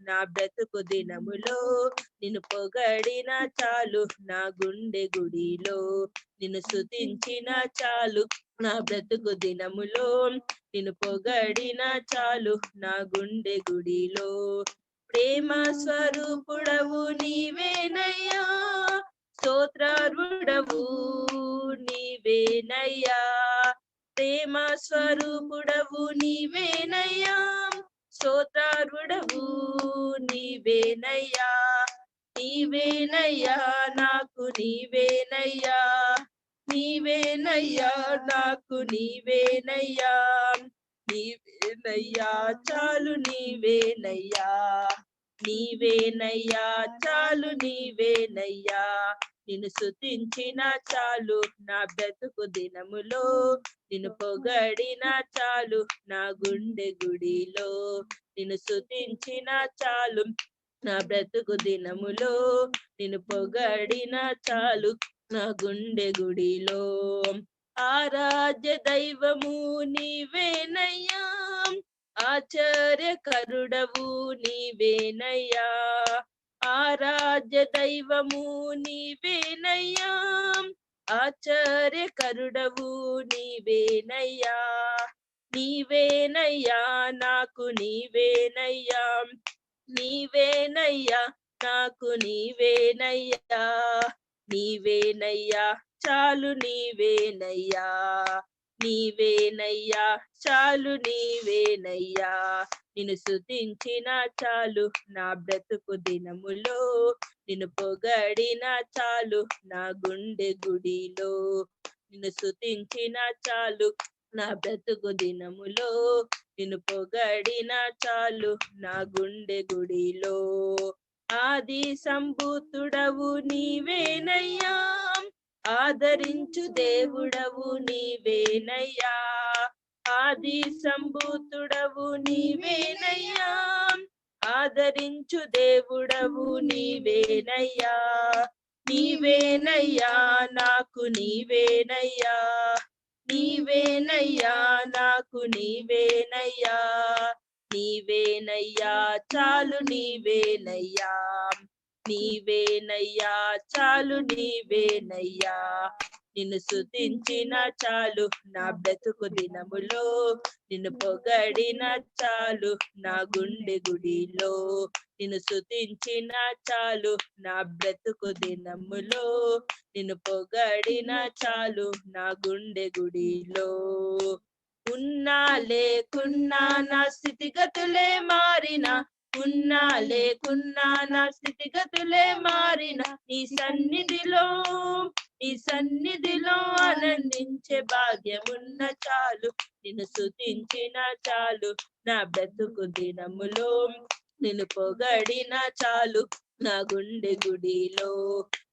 నా బ్రతుకు దినములో నిన్ను పొగడిన చాలు నా గుండె గుడిలో నిన్ను స్తుతించిన చాలు నా బ్రతుకు దినములో నిన్ను పొగడిన చాలు నా గుండె గుడిలో ప్రేమ స్వరూపుడవు నీవేనయ్యా స్తోత్రార్హుడవు నీవేనయ్యా ప్రేమ స్వరూపుడవు నీవేనయ్యా స్తోత్రార్హుడవు నీవేనయ్యా నీవేనయ్యా నాకు నీవేనయ్యా నీవేనయ్యా నాకు నీవేనయ్యా నీవేనయ్యా చాలు నీవేనయ్యా నీవేనయ్యా చాలు నీవేనయ్యా నిన్ను స్తుతించిన చాలు నా బ్రతుకు దినములో నిన్ను పొగడిన చాలు నా గుండె గుడిలో నిన్ను స్తుతించిన చాలు నా బ్రతుకు దినములో నిన్ను పొగడిన చాలు నా గుండె గుడిలో ఆరాధ్య దైవము నీవేనయ్యా ఆశ్చర్యకరుడవు నీవేనయ్యా ఆరాధ్య దైవము నీవేనయ్యా ఆశ్చర్యకరుడవు నీవేనయ్యా నీవేనయ్యా నాకు నీవేనయ్యా నీవేనయ్యా నాకు నీవేనయ్యా నీవేనయ్యా చాలు నీవేనయ్యా నీవేనయ్యా చాలు నీవేనయ్యా నిన్ను స్తుతించిన చాలు నా బ్రతుకు దినములో నిన్ను పొగడిన చాలు నా గుండె గుడిలో నిన్ను స్తుతించిన చాలు నా బ్రతుకు దినములో నిన్ను పొగడిన చాలు నా గుండె గుడిలో ఆది సంభూతుడవు నీవేనయ్యా ఆదరించు దేవుడవు నీవేనయ్యా ఆది సంభూతుడవు నీవేనయ్యా ఆదరించు దేవుడవు నీవేనయ్యా నీవేనయ్యా నాకు నీవేనయ్యా నీవేనయ్యా నాకు నీవేనయ్యా నీవేనయ్యా చాలు నీవేనయ్యా నీవేనయ్యా చాలు నీవేనయ్యా నిన్ను స్తుతించిన చాలు నా బ్రతుకు దినములో నిన్ను పొగడిన చాలు నా గుండె గుడిలో నిన్ను స్తుతించిన చాలు నా బ్రతుకు దినములో నిన్ను పొగడిన చాలు నా గుండె గుడిలో ఉన్నా లేకున్నా నా స్థితిగతులే మారినా ఉన్నా లేకున్నా నా స్థితిగతులే మారిన నీ సన్నిధిలో ఆనందించే భాగ్యమున్న చాలు నిన్ను స్తుతించిన చాలు నా బ్రతుకు దినములో నిన్ను పొగడిన చాలు నా గుండె గుడిలో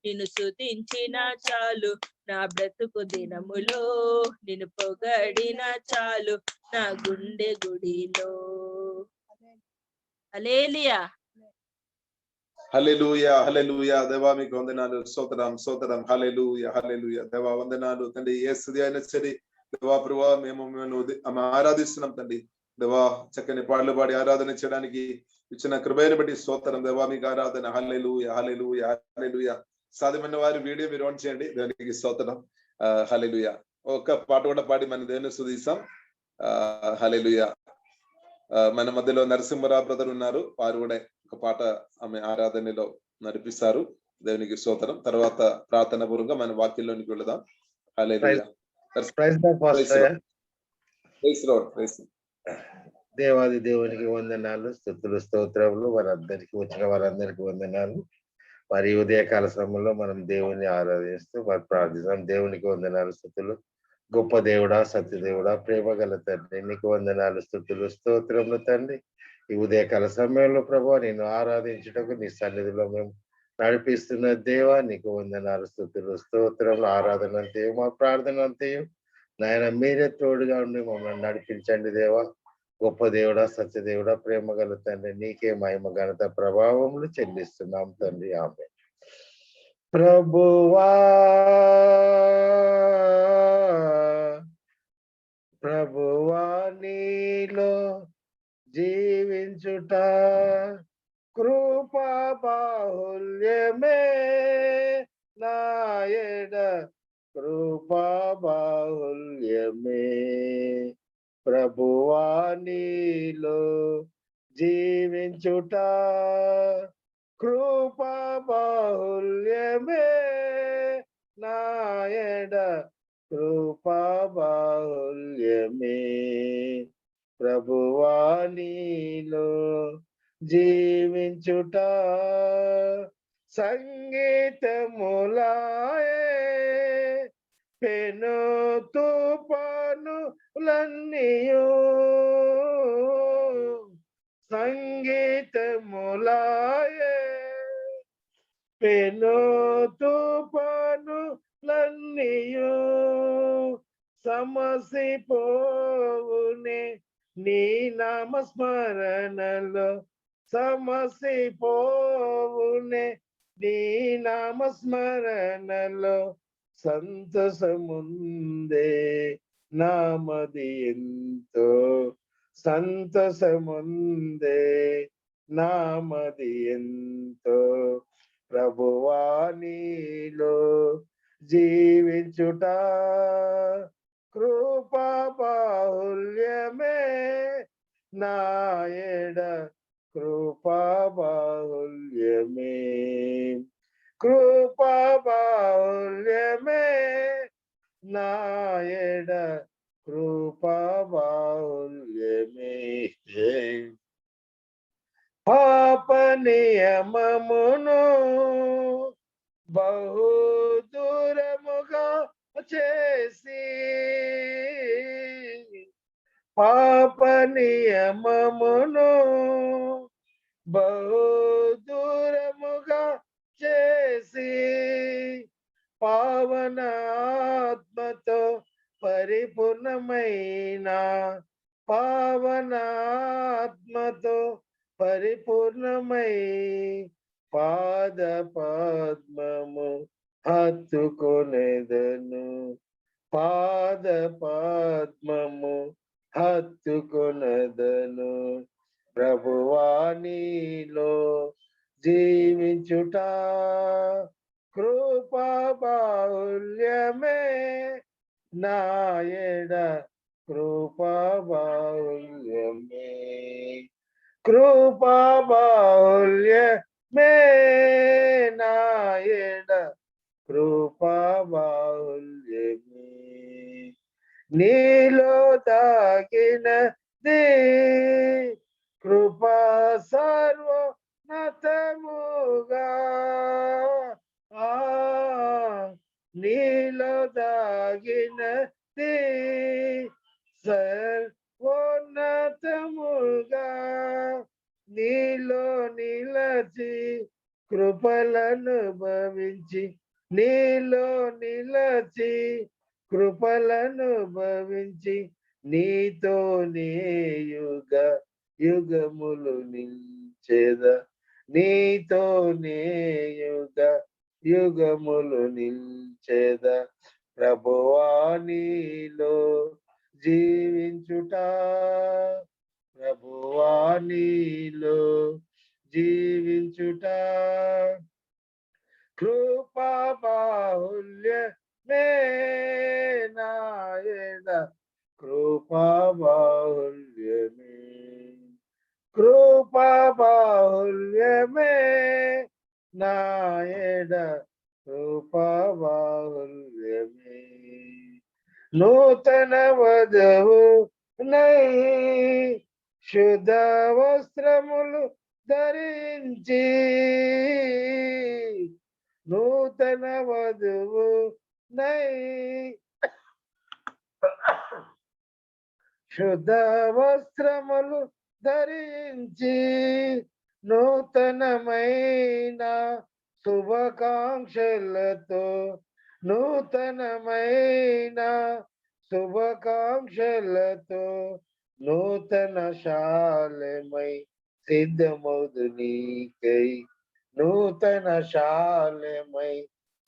నిన్ను స్తుతించిన చాలు నా బ్రతుకు దినములో నిన్ను పొగడిన చాలు నా గుండె గుడిలో హల్లెలూయా హల్లెలూయా హల్లెలూయా దేవా మీకు వందనాలు స్తోత్రం స్తోత్రం హల్లెలూయా హల్లెలూయా దేవా వందనాలు తండ్రి యేసుది అయినా సరే దేవా ప్రభువా మేము ఆరాధిస్తున్నాం తండ్రి దేవా చక్కని పాటలు పాడి ఆరాధన చేయడానికి ఇచ్చిన కృపను బట్టి స్తోత్రం దేవా మీకు ఆరాధన హల్లెలూయా హల్లెలూయా హల్లెలూయా సాధ్యమైన వారి వీడియో మీరు ఆన్ చేయండి దానికి స్తోత్రం హల్లెలూయా ఒక పాట కూడా పాడి మన దేవుని స్తుతిస్తాం హల్లెలూయా మన మధ్యలో నరసింహరావు బ్రదర్ ఉన్నారు వారు కూడా ఒక పాట ఆమె ఆరాధనలో నడిపిస్తారు దేవునికి స్తోత్రం తర్వాత ప్రార్థన పూర్వకంగా మన వాక్యంలోనికి వెళదాం హల్లెలూయా దేవాది దేవునికి వందనాలు స్తుతులు స్తోత్రములు వారందరికీ వచ్చిన వారందరికీ వందనాలు మరి ఉదయకాల సమయంలో మనం దేవుని ఆరాధిస్తూ మరి ప్రార్థిస్తాం దేవునికి వందనాలు స్తుతులు గొప్ప దేవుడా సత్యదేవుడా ప్రేమ గల తండ్రి నీకు వందనాలు స్తుతులు స్తోత్రములు తండ్రి ఈ ఉదయకాల సమయంలో ప్రభు నేను ఆరాధించుటకు నీ సన్నిధిలో మేము నడిపిస్తున్న దేవా నీకు వందనాలు స్తుతులు స్తోత్రములు ఆరాధన అంతయు మా ప్రార్థన అంతయు నాయన మీరే తోడుగా ఉండి మమ్మల్ని నడిపించండి దేవా గొప్ప దేవుడా సత్యదేవుడా ప్రేమ గల తండ్రి నీకే మహిమ ఘనత ప్రభావములు చెల్లిస్తున్నాం తండ్రి ఆమె ప్రభువా ప్రభువా నీలో జీవించుట బాహుల్యమే నాయడ కృపా బాహుల్యమే ప్రభువా నీలో జీవించుట కృపా బాహుల్యమే నాయడ కృపా బాహుల్యమే ప్రభువా నీలో జీవించుట సంగీతములాయే పెను తుఫానులన్నీయు సంగీతములాయే పెను తుఫానులన్నీయు సమసిపోవునే నీ నామస్మరణలో సమసిపోవునే నీ నామస్మరణలో సంతసముందే నామది ఎంతో సంతసముందే నామది ఎంతో ప్రభువా నీలో జీవించుట కృపా బాహుల్యమే నాయడ కృపా బాహుల్యమే కృపా బాహుల్యమే నాయడ కృపా బాహుల్యమే పాప నియమమును బహు దూరముగా చేసి పాప నియమమును బహు దూరముగా చేసి పావన ఆత్మతో పరిపూర్ణమైన పావన ఆత్మతో పరిపూర్ణమై పాద పద్మము హత్తుకొనెదను పాద పద్మము హత్తుకొనెదను ప్రభువా నీలో జీవించుట కృపా బాహుల్యమే నాయడ కృపా బాహుల్యమే కృపా బాహుల్యమే నాయడ కృపా బాహుల్యమే నీలో దాగినది కృపా సర్వోన్నతముగా నీలో దాగినది సర్వోన్నతముగా నీలో నిలచి కృపలను భవించి నీలో నిలచి కృపలను భవించి నీతో యుగ యుగములు నిల్చెద నీతో యుగ యుగములు నిల్చెద ప్రభువా నీలో జీవించుట ప్రభువా నీలో జీవించుట కృపా బాహుల్యమే నాయడ కృపా బాహుల్యమే కృపా బాహుల్యమే నాయడ కృపా బాహుల్యమే నూతన వధవు నై శుద్ధ వస్త్రములు ధరించి నూతన వధువు నై శుద్ధ వస్త్రములు ధరించి నూతనమైన శుభాకాంక్షలతో నూతనమైన శుభాకాంక్షలతో నూతన శాలమై సిద్ధమౌదు నీకై నూతన శాలమై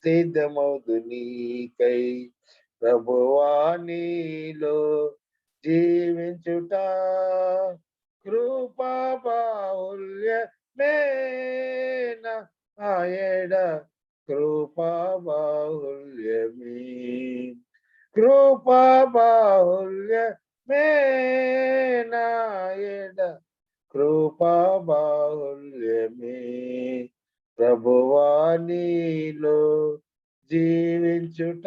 సిద్ధమౌదు నీకై ప్రభువా నీలో జీవించుట కృపా బాహుల్యమే ఆయడ కృపా బాహుల్యమే కృపా బాహుల్యమే నాయడ కృపా బాహుల్యమే ప్రభువా నీలో జీవించుట.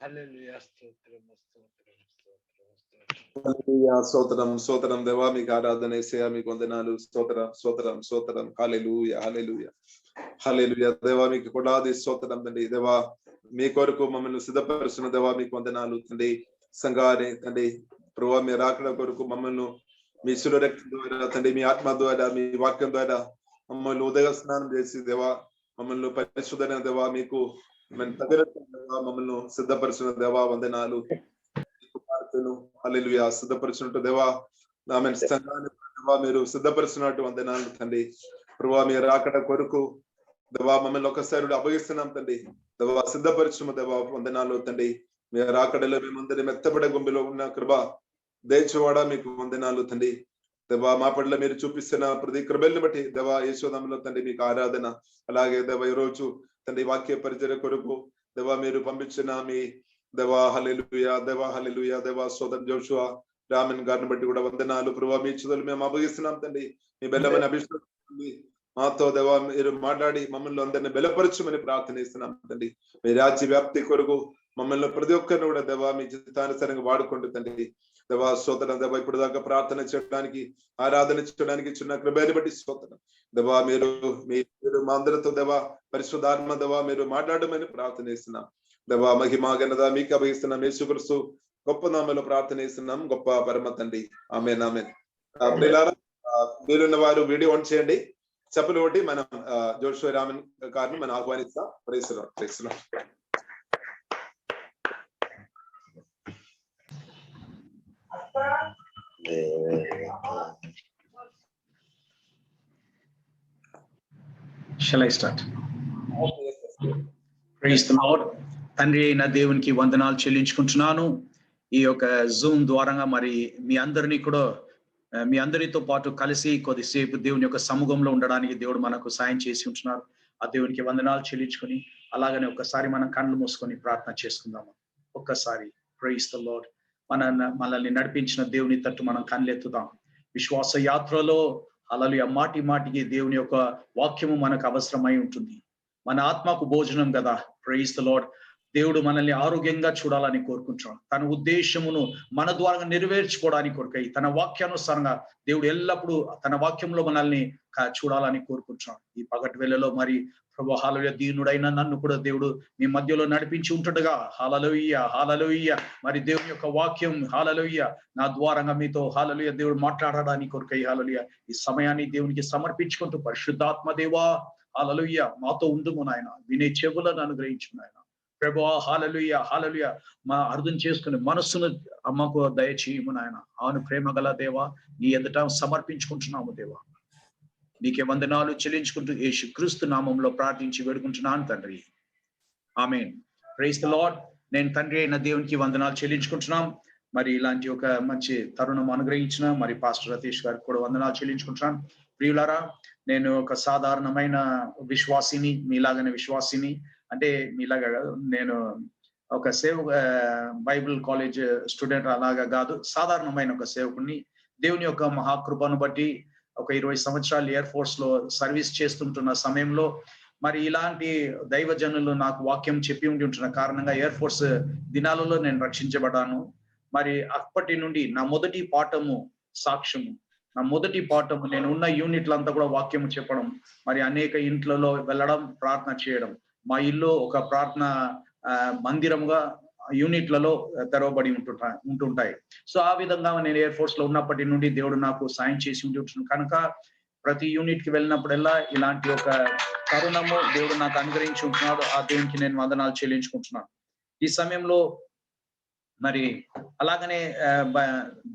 హల్లెలూయా స్తోత్రం స్తోత్రం స్తోత్రం స్తోత్రం. హల్లెలూయా స్తోత్రం స్తోత్రం దేవా మీకు ఆరాధన యేసయ్యా మీకు వందనాలు స్తోత్రం స్తోత్రం స్తోత్రం హల్లెలూయా హల్లెలూయా హల్లెలూయా దేవా మీకు కొడాది స్తోత్రం తండ్రి దేవా మీ కొరకు మమ్మల్ని సిద్ధపరుస్తున్న దేవా మీకు వందనాలు తండ్రి సంఘాన్ని తండ్రి ప్రభువా మీ రాకడ కొరకు మమ్మల్ని మీ శిలువ రక్తం ద్వారా తండ్రి మీ ఆత్మ ద్వారా మీ వాక్యం ద్వారా మమ్మల్ని ఉదయ స్నానం చేసి దేవా మమ్మల్ని పరిశుద్ధమైన దేవా మీకు మమ్మల్ని సిద్ధపరుస్తున్న దేవా వందనాలు హల్లెలూయా సిద్ధపరిచినట్టు దేవా ఆమె సంఘాన్ని దేవా మీరు సిద్ధపరిచినట్టు వందనాలు తండ్రి ప్రభువా మీరు రాకడ కొరకు దేవా మమ్మల్ని ఒకసారి అభగిస్తున్నాం తండ్రి దేవా సిద్ధపరిచిన దేవా వందనాలు తండ్రి మీరు రాకడలో మేమందరి మెత్తబడే గుంపులో ఉన్న కృప దేశవాడ మీకు వందనాలు తండ్రి దేవా మా పట్ల మీరు చూపిస్తున్న ప్రతి కృపల్ని బట్టి దేవా యేసోదంలో తండ్రి మీకు ఆరాధన అలాగే దేవా ఈ రోజు తండ్రి వాక్య పరిచయ కొరకు దేవా మీరు పంపించిన మీ దేవా హల్లెలూయా దేవా సోదరు జోషువా రామన్ గారిని బట్టి కూడా వందనాలు ప్రభువా మీ చుదలు మేము అభగిస్తున్నాం తండ్రి మీ బెల్లమైన అభిషేకం మాతో దేవా మీరు మాట్లాడి మమ్మల్ని అందరినీ బలపరచమని ప్రార్థనిస్తున్నాం తండ్రి మీ రాజ్య వ్యాప్తి కొరకు మమ్మల్ని ప్రతి ఒక్కరిని కూడా దేవా మీ చిత్తానుసారంగా వాడుకుంటూ తండ్రి దేవా స్తోత్రం దేవా ఇప్పుడు దాకా ప్రార్థన చేయడానికి ఆరాధన చేయడానికి చిన్న కృపని బట్టి స్తోత్రం దేవా మీరు మా అందరితో దేవా పరిశుద్ధాత్మ దేవా మీరు మాట్లాడమని ప్రార్థనిస్తున్నాం దేవా మహిమా ఘనత మీకు అభగిస్తున్నాం యేసుక్రీస్తు గొప్ప నామములో ప్రార్థనిస్తున్నాం గొప్ప పరమ తండ్రి ఆమేన్ ఆమేన్. మీరున్న వారు వీడియో ఆన్ చేయండి చెప్పులు ఒకటి మనం జోషువా రామన్ గారిని మనం ఆహ్వానిస్తాం. Praise Lord praise Lord. Shall I start? Praise the Lord. తండ్రి అయిన దేవునికి వందనాలు చెల్లించుకుంటున్నాను. ఈ యొక్క జూమ్ ద్వారా మరి మీ అందరితో పాటు కలిసి కొద్దిసేపు దేవుని యొక్క సముఖంలో ఉండడానికి దేవుడు మనకు సాయం చేసి ఉంటున్నారు. ఆ దేవునికి వందనాలు చెల్లించుకొని అలాగనే ఒక్కసారి మనం కళ్ళు మూసుకొని ప్రార్థన చేసుకుందాము. ఒక్కసారి ప్రైజ్ ద లార్డ్. మనల్ని నడిపించిన దేవుని తట్టు మనం కళ్ళెత్తుదాం. విశ్వాస యాత్రలో హల్లెలూయా మాటి మాటికి దేవుని యొక్క వాక్యము మనకు అవసరమై ఉంటుంది. మన ఆత్మకు భోజనం కదా. Praise the lord. దేవుడు మనల్ని ఆరోగ్యంగా చూడాలని కోరుకుంటున్నాడు. తన ఉద్దేశమును మన ద్వారా నెరవేర్చుకోవడానికి కొరకై తన వాక్యానుసారంగా దేవుడు ఎల్లప్పుడూ తన వాక్యంలో మనల్ని చూడాలని కోరుకుంటున్నాడు. ఈ పగటి వేళలో మరి ప్రభు హల్లెలూయా దీనుడైన నన్ను కూడా దేవుడు మీ మధ్యలో నడిపించి ఉంటుండగా హల్లెలూయా హల్లెలూయా మరి దేవుని యొక్క వాక్యం హల్లెలూయా నా ద్వారంగా మీతో హల్లెలూయా దేవుడు మాట్లాడడానికి కొరకై హల్లెలూయా ఈ సమయాన్ని దేవునికి సమర్పించుకుంటూ పరిశుద్ధాత్మ దేవా హల్లెలూయా మాతో ఉండుము నాయన. వినే చెవులను అనుగ్రహించు నాయన. ప్రభువా హల్లెలూయా హల్లెలూయా మా అర్థం చేసుకునే మనస్సును అమ్మకు దయచేయము నాయన. అవును ప్రేమ గల దేవా నీ ఎదుట సమర్పించుకుంటున్నాము దేవా. నీకే వందనాలు చెల్లించుకుంటూ యేసు క్రీస్తు నామంలో ప్రార్థించి వేడుకుంటున్నాను తండ్రి. ఆమేన్. Praise the Lord. నేను తండ్రి అయిన దేవునికి వందనాలు చెల్లించుకుంటున్నాం. మరి ఇలాంటి ఒక మంచి తరుణం అనుగ్రహించిన మరి పాస్టర్ రతీష్ గారికి కూడా వందనాలు చెల్లించుకుంటున్నాను. ప్రియులారా, నేను ఒక సాధారణమైన విశ్వాసిని, మీలాగనే విశ్వాసిని. అంటే మీలాగా కాదు, నేను ఒక బైబిల్ కాలేజ్ స్టూడెంట్ అలాగా కాదు, సాధారణమైన ఒక సేవకుని. దేవుని యొక్క మహాకృపను బట్టి ఒక 20 సంవత్సరాలు ఎయిర్ ఫోర్స్ లో సర్వీస్ చేస్తుంటున్న సమయంలో మరి ఇలాంటి దైవజనులు నాకు వాక్యం చెప్పి ఉంటున్న కారణంగా ఎయిర్ ఫోర్స్ దినాలలో నేను రక్షించబడ్డాను. మరి అప్పటి నుండి నా మొదటి పాఠము సాక్ష్యము, నా మొదటి పాఠము నేను ఉన్న యూనిట్లంతా కూడా వాక్యము చెప్పడం, మరి అనేక ఇంట్లలో వెళ్ళడం, ప్రార్థన చేయడం. మా ఇల్లు ఒక ప్రార్థన మందిరంగా యూనిట్లలో తెరవబడి ఉంటుంటాయి. సో ఆ విధంగా నేను ఎయిర్ ఫోర్స్ లో ఉన్నప్పటి నుండి దేవుడు నాకు సాయం చేసి ఉంటున్నాను కనుక ప్రతి యూనిట్ కి వెళ్ళినప్పుడల్లా ఇలాంటి ఒక తరుణము దేవుడు నాకు అనుగ్రహించి ఉంటున్నాడు. ఆ దేవునికి నేను వందనాలు చెల్లించుకుంటున్నాను. ఈ సమయంలో మరి అలాగనే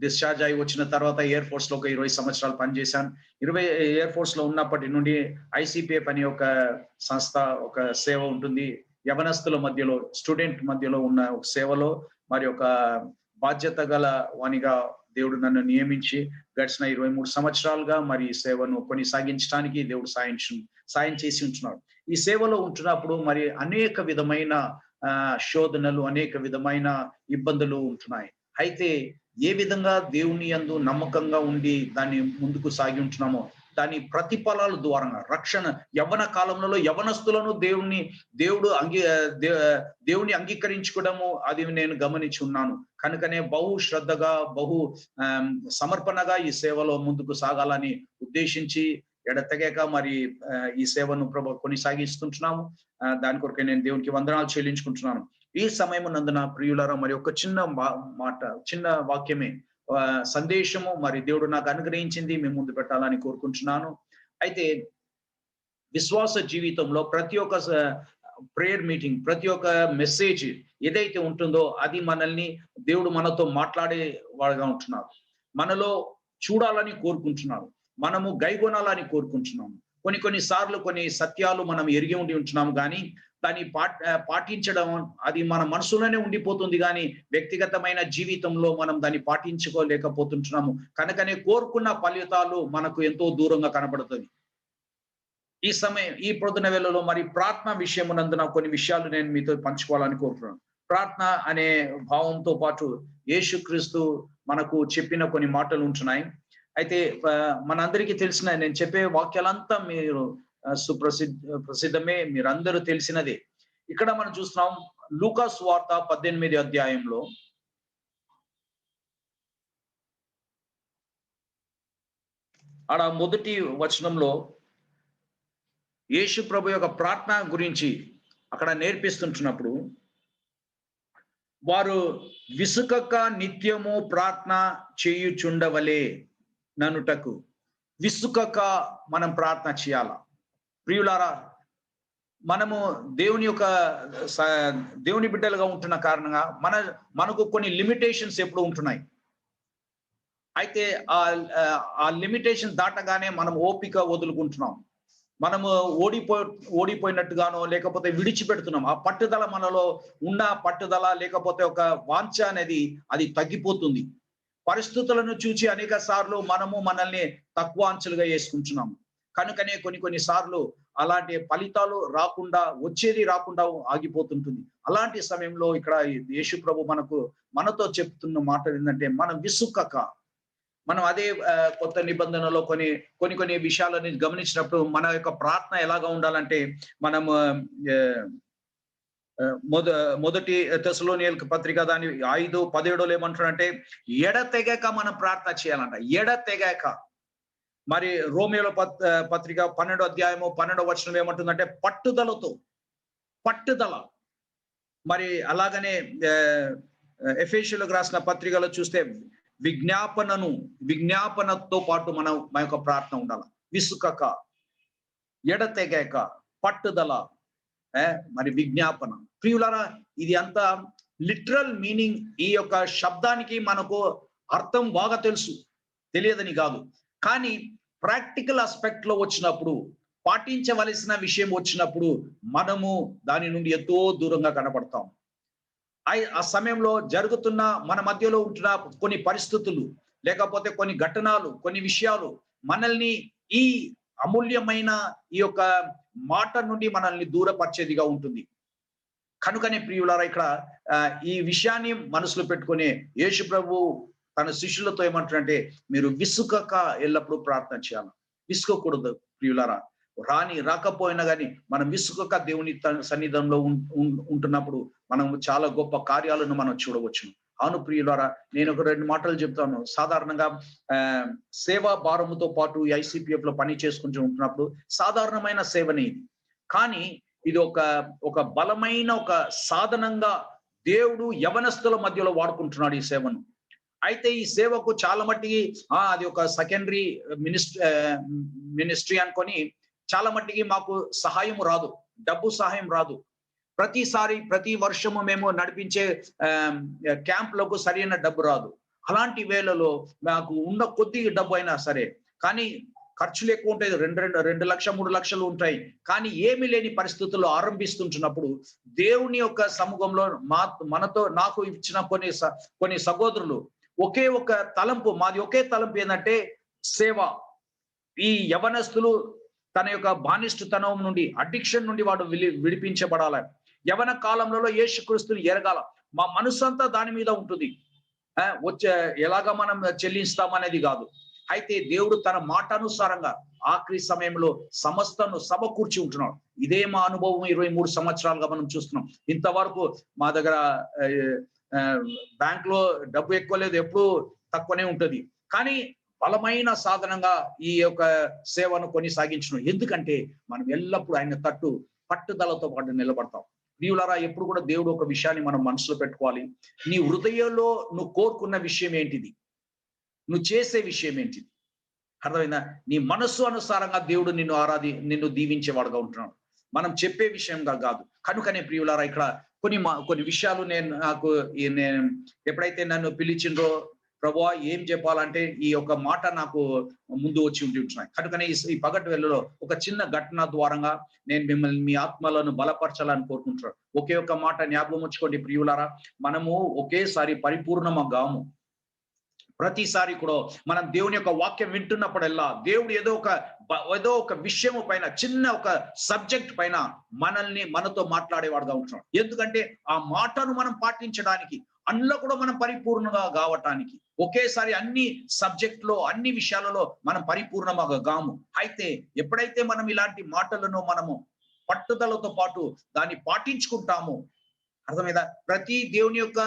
డిశ్చార్జ్ అయి వచ్చిన తర్వాత ఎయిర్ ఫోర్స్ లో ఒక 20 సంవత్సరాలు పనిచేశాను. ఎయిర్ ఫోర్స్ లో ఉన్నప్పటి నుండి ICPF అనే ఒక సంస్థ, ఒక సేవ ఉంటుంది. యవనస్తుల మధ్యలో, స్టూడెంట్ మధ్యలో ఉన్న ఒక సేవలో మరి ఒక బాధ్యత గల వానిగా దేవుడు నన్ను నియమించి గడిచిన 23 సంవత్సరాలుగా మరి ఈ సేవను కొనసాగించడానికి దేవుడు సాయం చేసి ఉంటున్నాడు. ఈ సేవలో ఉంటున్నప్పుడు మరి అనేక విధమైన శోధనలు, అనేక విధమైన ఇబ్బందులు ఉంటున్నాయి. అయితే ఏ విధంగా దేవుని యందు నమ్మకంగా ఉండి దాన్ని ముందుకు సాగి ఉంటున్నామో దాని ప్రతిఫలాల ద్వారంగా రక్షణ యవ్వన కాలంలో యవనస్తులను దేవుని అంగీకరించుకోవడము అది నేను గమనించి ఉన్నాను. కనుకనే బహు శ్రద్ధగా బహు సమర్పణగా ఈ సేవలో ముందుకు సాగాలని ఉద్దేశించి ఎడతెగక మరి ఈ సేవను కొనసాగిస్తుంటున్నాము. దాని కొరకే నేను దేవునికి వందనాలు చెల్లించుకుంటున్నాను. ఈ సమయం నందున ప్రియులారా మరి ఒక చిన్న మాట, చిన్న వాక్యమే సందేశము మరి దేవుడు నాకు అనుగ్రహించింది మేము ముందు పెట్టాలని కోరుకుంటున్నాను. అయితే విశ్వాస జీవితంలో ప్రతి ఒక్క ప్రేయర్ మీటింగ్, ప్రతి ఒక్క మెసేజ్ ఏదైతే ఉంటుందో అది మనల్ని దేవుడు మనతో మాట్లాడే వాడుగా ఉంటున్నారు. మనలో చూడాలని కోరుకుంటున్నారు, మనము గైగొనాలని కోరుకుంటున్నాము. కొన్ని సార్లు కొన్ని సత్యాలు మనం ఎరిగి ఉంటున్నాము, కానీ దాన్ని పాటించడం అది మన మనసులోనే ఉండిపోతుంది, కానీ వ్యక్తిగతమైన జీవితంలో మనం దాన్ని పాటించుకోలేకపోతుంటున్నాము. కనుకనే కోరుకున్న ఫలితాలు మనకు ఎంతో దూరంగా కనబడుతుంది. ఈ పొద్దున వేళలో మరి ప్రార్థన విషయమునందున కొన్ని విషయాలు నేను మీతో పంచుకోవాలని కోరుతున్నాను. ప్రార్థన అనే భావంతో పాటు యేసుక్రీస్తు మనకు చెప్పిన కొన్ని మాటలు ఉంటున్నాయి. అయితే మనందరికీ తెలిసిన నేను చెప్పే వాక్యాలంతా మీరు ప్రసిద్ధమే, మీరందరూ తెలిసినదే. ఇక్కడ మనం చూస్తున్నాం లూకా సువార్త 18 అధ్యాయంలో ఆడ మొదటి వచనంలో యేసు ప్రభు యొక్క ప్రార్థన గురించి అక్కడ నేర్పిస్తుంటున్నప్పుడు వారు విసుకక నిత్యము ప్రార్థన చేయుచుండవలే ననుటకు. విసుకక మనం ప్రార్థన చేయాలా ప్రియులారా? మనము దేవుని బిడ్డలుగా ఉంటున్న కారణంగా మనకు కొన్ని లిమిటేషన్స్ ఎప్పుడు ఉంటున్నాయి. అయితే ఆ లిమిటేషన్ దాటగానే మనం ఓపిక వదులుకుంటున్నాం. మనము ఓడిపోయినట్టుగానో లేకపోతే విడిచిపెడుతున్నాం. ఆ పట్టుదల మనలో ఉన్న పట్టుదల లేకపోతే ఒక వాంఛ అనేది అది తగ్గిపోతుంది. పరిస్థితులను చూసి అనేక సార్లు మనల్ని తక్కువ అంచెలుగా వేసుకుంటున్నాము. కనుకనే కొన్ని సార్లు అలాంటి ఫలితాలు రాకుండా ఆగిపోతుంటుంది. అలాంటి సమయంలో ఇక్కడ యేసు ప్రభు మనతో చెప్తున్న మాట ఏంటంటే, మనం విసుకక, మనం అదే కొత్త నిబంధనలో కొన్ని విషయాలని గమనించినప్పుడు మన యొక్క ప్రార్థన ఎలాగా ఉండాలంటే, మనం మొదటి తెస్సలోనియలకు పత్రిక దాని 5:17 ఏమంటారంటే, ఎడతెగక మనం ప్రార్థన చేయాలంట. ఎడతెగక. మరి రోమియోల పత్రిక 12 అధ్యాయము 12వ వచనం ఏమంటుందంటే, పట్టుదల. మరి అలాగనే ఎఫెసీయులకు రాసిన పత్రికలో చూస్తే విజ్ఞాపనతో పాటు మన యొక్క ప్రార్థన ఉండాలి. విసుకక, ఎడతెగక, పట్టుదల, మరి విజ్ఞాపన. ప్రియులారా, ఇది అంతా లిటరల్ మీనింగ్. ఈ యొక్క శబ్దానికి మనకు అర్థం బాగా తెలియదని కాదు, కానీ ప్రాక్టికల్ ఆస్పెక్ట్ లో వచ్చినప్పుడు, పాటించవలసిన విషయం వచ్చినప్పుడు మనము దాని నుండి ఎంతో దూరంగా కనపడతాం. ఆ సమయంలో జరుగుతున్న మన మధ్యలో ఉంటున్న కొన్ని పరిస్థితులు లేకపోతే కొన్ని ఘటనలు, కొన్ని విషయాలు మనల్ని ఈ అమూల్యమైన ఈ యొక్క మాట నుండి మనల్ని దూరపరిచేదిగా ఉంటుంది. కనుకనే ప్రియులారా, ఇక్కడ ఈ విషయాన్ని మనసులో పెట్టుకుని యేసు ప్రభు తన శిష్యులతో ఏమంటారంటే, మీరు విసుకక ఎల్లప్పుడూ ప్రార్థన చేయాలి. విసుకకూడదు ప్రియులారా. రాకపోయినా కానీ మనం విసుకక దేవుని సన్నిధానంలో ఉంటున్నప్పుడు మనం చాలా గొప్ప కార్యాలను మనం చూడవచ్చు. అవును ప్రియులారా, నేను ఒక 2 మాటలు చెప్తాను. సాధారణంగా సేవా భారముతో పాటు ICPF లో పని చేసుకుంటూ ఉంటున్నప్పుడు సాధారణమైన సేవనే ఇది, కానీ ఇది ఒక బలమైన ఒక సాధనంగా దేవుడు యవనస్తుల మధ్యలో వాడుకుంటున్నాడు ఈ సేవను. అయితే ఈ సేవకు చాలా మట్టికి అది ఒక సెకండరీ మినిస్ట్రీ అనుకొని చాలా మట్టికి మాకు సహాయం రాదు, డబ్బు సహాయం రాదు. ప్రతి వర్షము మేము నడిపించే క్యాంపులకు సరైన డబ్బు రాదు. అలాంటి వేళలో మాకు ఉన్న కొద్ది డబ్బు అయినా సరే, కానీ ఖర్చులు ఎక్కువ ఉంటాయి. 2 లక్షలు 3 లక్షలు ఉంటాయి. కానీ ఏమీ లేని పరిస్థితుల్లో ఆరంభిస్తుంటున్నప్పుడు దేవుని యొక్క సముఖంలో నాకు ఇచ్చిన కొన్ని సహోదరులు ఒకే ఒక తలంపు, మాది ఒకే తలంపు ఏంటంటే సేవ. ఈ యవనస్తులు తన యొక్క బానిష్టతనం నుండి, అడిక్షన్ నుండి వాడు విడిపించబడాలి. యవన కాలంలో యేసుక్రీస్తుని ఎరగాల. మా మనసంతా దాని మీద ఉంటుంది. వచ్చే ఎలాగా మనం చెల్లిస్తామనేది కాదు. అయితే దేవుడు తన మాట అనుసారంగా ఆఖరి సమయంలో సమస్తను సమకూర్చి ఉంటున్నాడు. ఇదే మా అనుభవం 23 సంవత్సరాలుగా మనం చూస్తున్నాం. ఇంతవరకు మా దగ్గర బ్యాంక్ లో డబ్బు ఎక్కువ లేదు, ఎప్పుడు తక్కువనే ఉంటది. కానీ బలమైన సాధనంగా ఈ యొక్క సేవను కొనసాగించడం. ఎందుకంటే మనం ఎల్లప్పుడూ ఆయన తట్టు పట్టుదలతో పాటు నిలబడతాం. ప్రియులారా, ఎప్పుడు కూడా దేవుడు ఒక విషయాన్ని మనం మనసులో పెట్టుకోవాలి. నీ హృదయంలో నువ్వు కోరుకున్న విషయం ఏంటిది, నువ్వు చేసే విషయం ఏంటిది, అర్థమైందా? నీ మనస్సు అనుసారంగా దేవుడు నిన్ను దీవించేవాడుగా ఉంటున్నాడు, మనం చెప్పే విషయంగా కాదు. కనుకనే ప్రియులారా, ఇక్కడ కొన్ని విషయాలు నేను ఎప్పుడైతే నన్ను పిలిచిండ్రో, ప్రభువా ఏం చెప్పాలంటే ఈ యొక్క మాట నాకు ముందు వచ్చి ఉంటున్నాయి. కనుకనే ఈ పగటి వేళలో ఒక చిన్న ఘటన ద్వారంగా నేను మిమ్మల్ని మీ ఆత్మలను బలపరచాలని కోరుకుంటున్నాను. ఒకే ఒక మాట జ్ఞాపకం ఉంచుకోండి ప్రియులారా, మనము ఒకేసారి పరిపూర్ణమగాము. ప్రతిసారి కూడా మనం దేవుని యొక్క వాక్యం వింటున్నప్పుడల్లా దేవుడు ఏదో ఒక విషయం పైన, చిన్న ఒక సబ్జెక్ట్ పైన మనతో మాట్లాడేవాడుగా ఉంటున్నాడు. ఎందుకంటే ఆ మాటను మనం పాటించడానికి, అందులో కూడా మనం పరిపూర్ణంగా కావటానికి, ఒకేసారి అన్ని సబ్జెక్ట్ లో అన్ని విషయాలలో మనం పరిపూర్ణంగా గాము. అయితే ఎప్పుడైతే మనం ఇలాంటి మాటలను మనము పట్టుదలతో పాటు దాన్ని పాటించుకుంటామో, అర్థమైందా? ప్రతి దేవుని యొక్క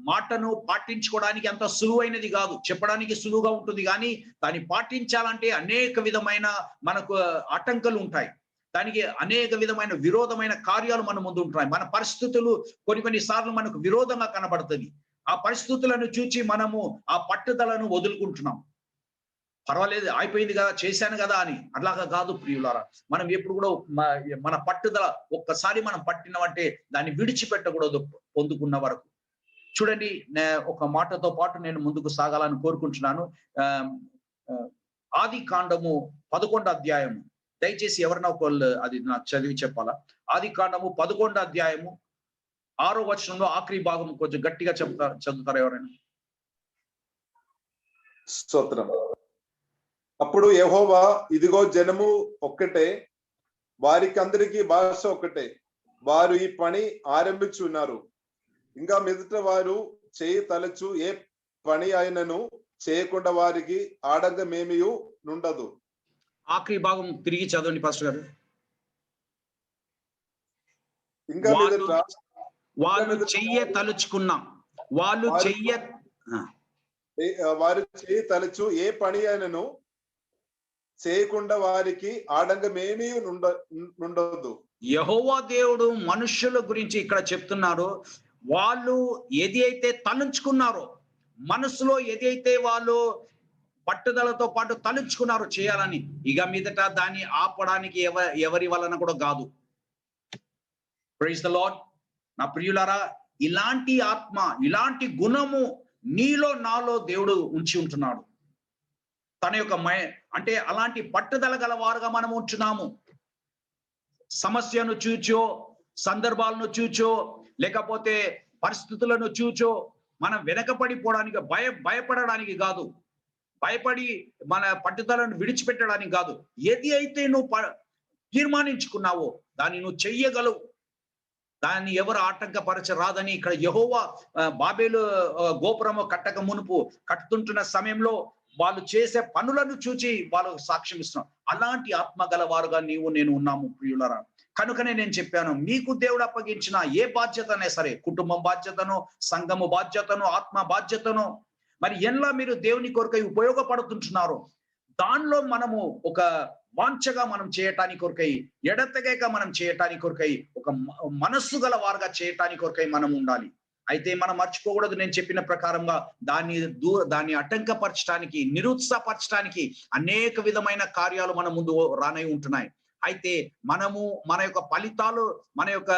మాటను పాటించుకోవడానికి అంత సులువైనది కాదు. చెప్పడానికి సులువుగా ఉంటుంది, కానీ దాన్ని పాటించాలంటే అనేక విధమైన మనకు ఆటంకాలు ఉంటాయి. దానికి అనేక విధమైన విరోధమైన కార్యాలు మన ముందు ఉంటాయి. మన పరిస్థితులు కొన్ని సార్లు మనకు విరోధంగా కనబడుతుంది. ఆ పరిస్థితులను చూచి మనము ఆ పట్టుదలను వదులుకుంటున్నాం. పర్వాలేదు, అయిపోయింది కదా, చేశాను కదా అని. అట్లాగా కాదు ప్రియులారా. మనం ఎప్పుడు కూడా మన పట్టుదల ఒక్కసారి మనం పట్టినవంటే దాన్ని విడిచిపెట్టకూడదు పొందుకున్న వరకు. చూడండి, ఒక మాటతో పాటు నేను ముందుకు సాగాలని కోరుకుంటున్నాను. ఆది కాండము 11వ అధ్యాయము, దయచేసి ఎవరైనా ఒకళ్ళు అది నాకు చదివి చెప్పాలా. ఆది కాండము 11వ అధ్యాయము 6వ వచనంలో ఆఖరి భాగం కొంచెం గట్టిగా చదువుతారా ఎవరైనా? స్తోత్రం. అప్పుడు యెహోవా, ఇదిగో జనము ఒక్కటే, వారికి అందరికీ భాష ఒక్కటే, వారు ఈ పని ఆరంభించున్నారు. ఇంకా మీదట వారు చేయి తలచు ఏ పని అయినను చేయకుండా వారికి ఆడంగమేమీ నుండదు. ఆఖరి భాగం తిరిగి చదవండి పాస్టర్ గారు. ఇంకా మీదట వాళ్ళు చెయ్య తలుచుకున్నాం, వారు చేయి తలచు ఏ పని అయినను చేయకుండా వారికి ఆడంగమేమీ నుండదు. యెహోవా దేవుడు మనుషుల గురించి ఇక్కడ చెప్తున్నారు. వాళ్ళు ఏది అయితే తలంచుకున్నారో, మనసులో ఏదైతే వాళ్ళు పట్టుదలతో పాటు తలంచుకున్నారో చేయాలని, ఇక మీదట దాన్ని ఆపడానికి ఎవరి వలన కూడా కాదు. Praise the lord. నా ప్రియులారా, ఇలాంటి ఆత్మ, ఇలాంటి గుణము నీలో నాలో దేవుడు ఉంచి ఉంటున్నాడు. తన యొక్క అంటే అలాంటి పట్టుదల గల వారుగా మనం ఉంటున్నాము. సమస్యను చూచో, సందర్భాలను చూచో, లేకపోతే పరిస్థితులను చూచో మనం వెనకపడిపోవడానికి, భయపడడానికి కాదు, భయపడి మన పట్టుదలను విడిచిపెట్టడానికి కాదు. ఏది అయితే నువ్వు తీర్మానించుకున్నావో దాన్ని నువ్వు చెయ్యగలవు. దాన్ని ఎవరు ఆటంకపరచరాదని ఇక్కడ యెహోవా బాబేలు గోపురము కట్టక మునుపు కట్టుతుంటున్న సమయంలో వాళ్ళు చేసే పనులను చూచి వాళ్ళు సాక్ష్యం ఇస్తున్నారు. అలాంటి ఆత్మ గలవారుగా నేను ఉన్నాము ప్రియులరా. కనుకనే నేను చెప్పాను, మీకు దేవుడు అప్పగించిన ఏ బాధ్యతనే సరే, కుటుంబం బాధ్యతను, సంఘము బాధ్యతను, ఆత్మ బాధ్యతను, మరి ఎలా మీరు దేవుని కొరకై ఉపయోగపడుతుంటున్నారు, దానిలో మనము ఒక వాంఛగా మనం చేయటానికి కొరకై, ఎడతెగక మనం చేయటానికి కొరకై, ఒక మనస్సు గల వారుగా చేయటానికి కొరకై మనం ఉండాలి. అయితే మనం మర్చిపోకూడదు, నేను చెప్పిన ప్రకారంగా దాన్ని ఆటంకపరచడానికి, నిరుత్సాహపరచడానికి అనేక విధమైన కార్యాలు మన ముందు రానై ఉంటున్నాయి. అయితే మనము మన యొక్క ఫలితాలు, మన యొక్క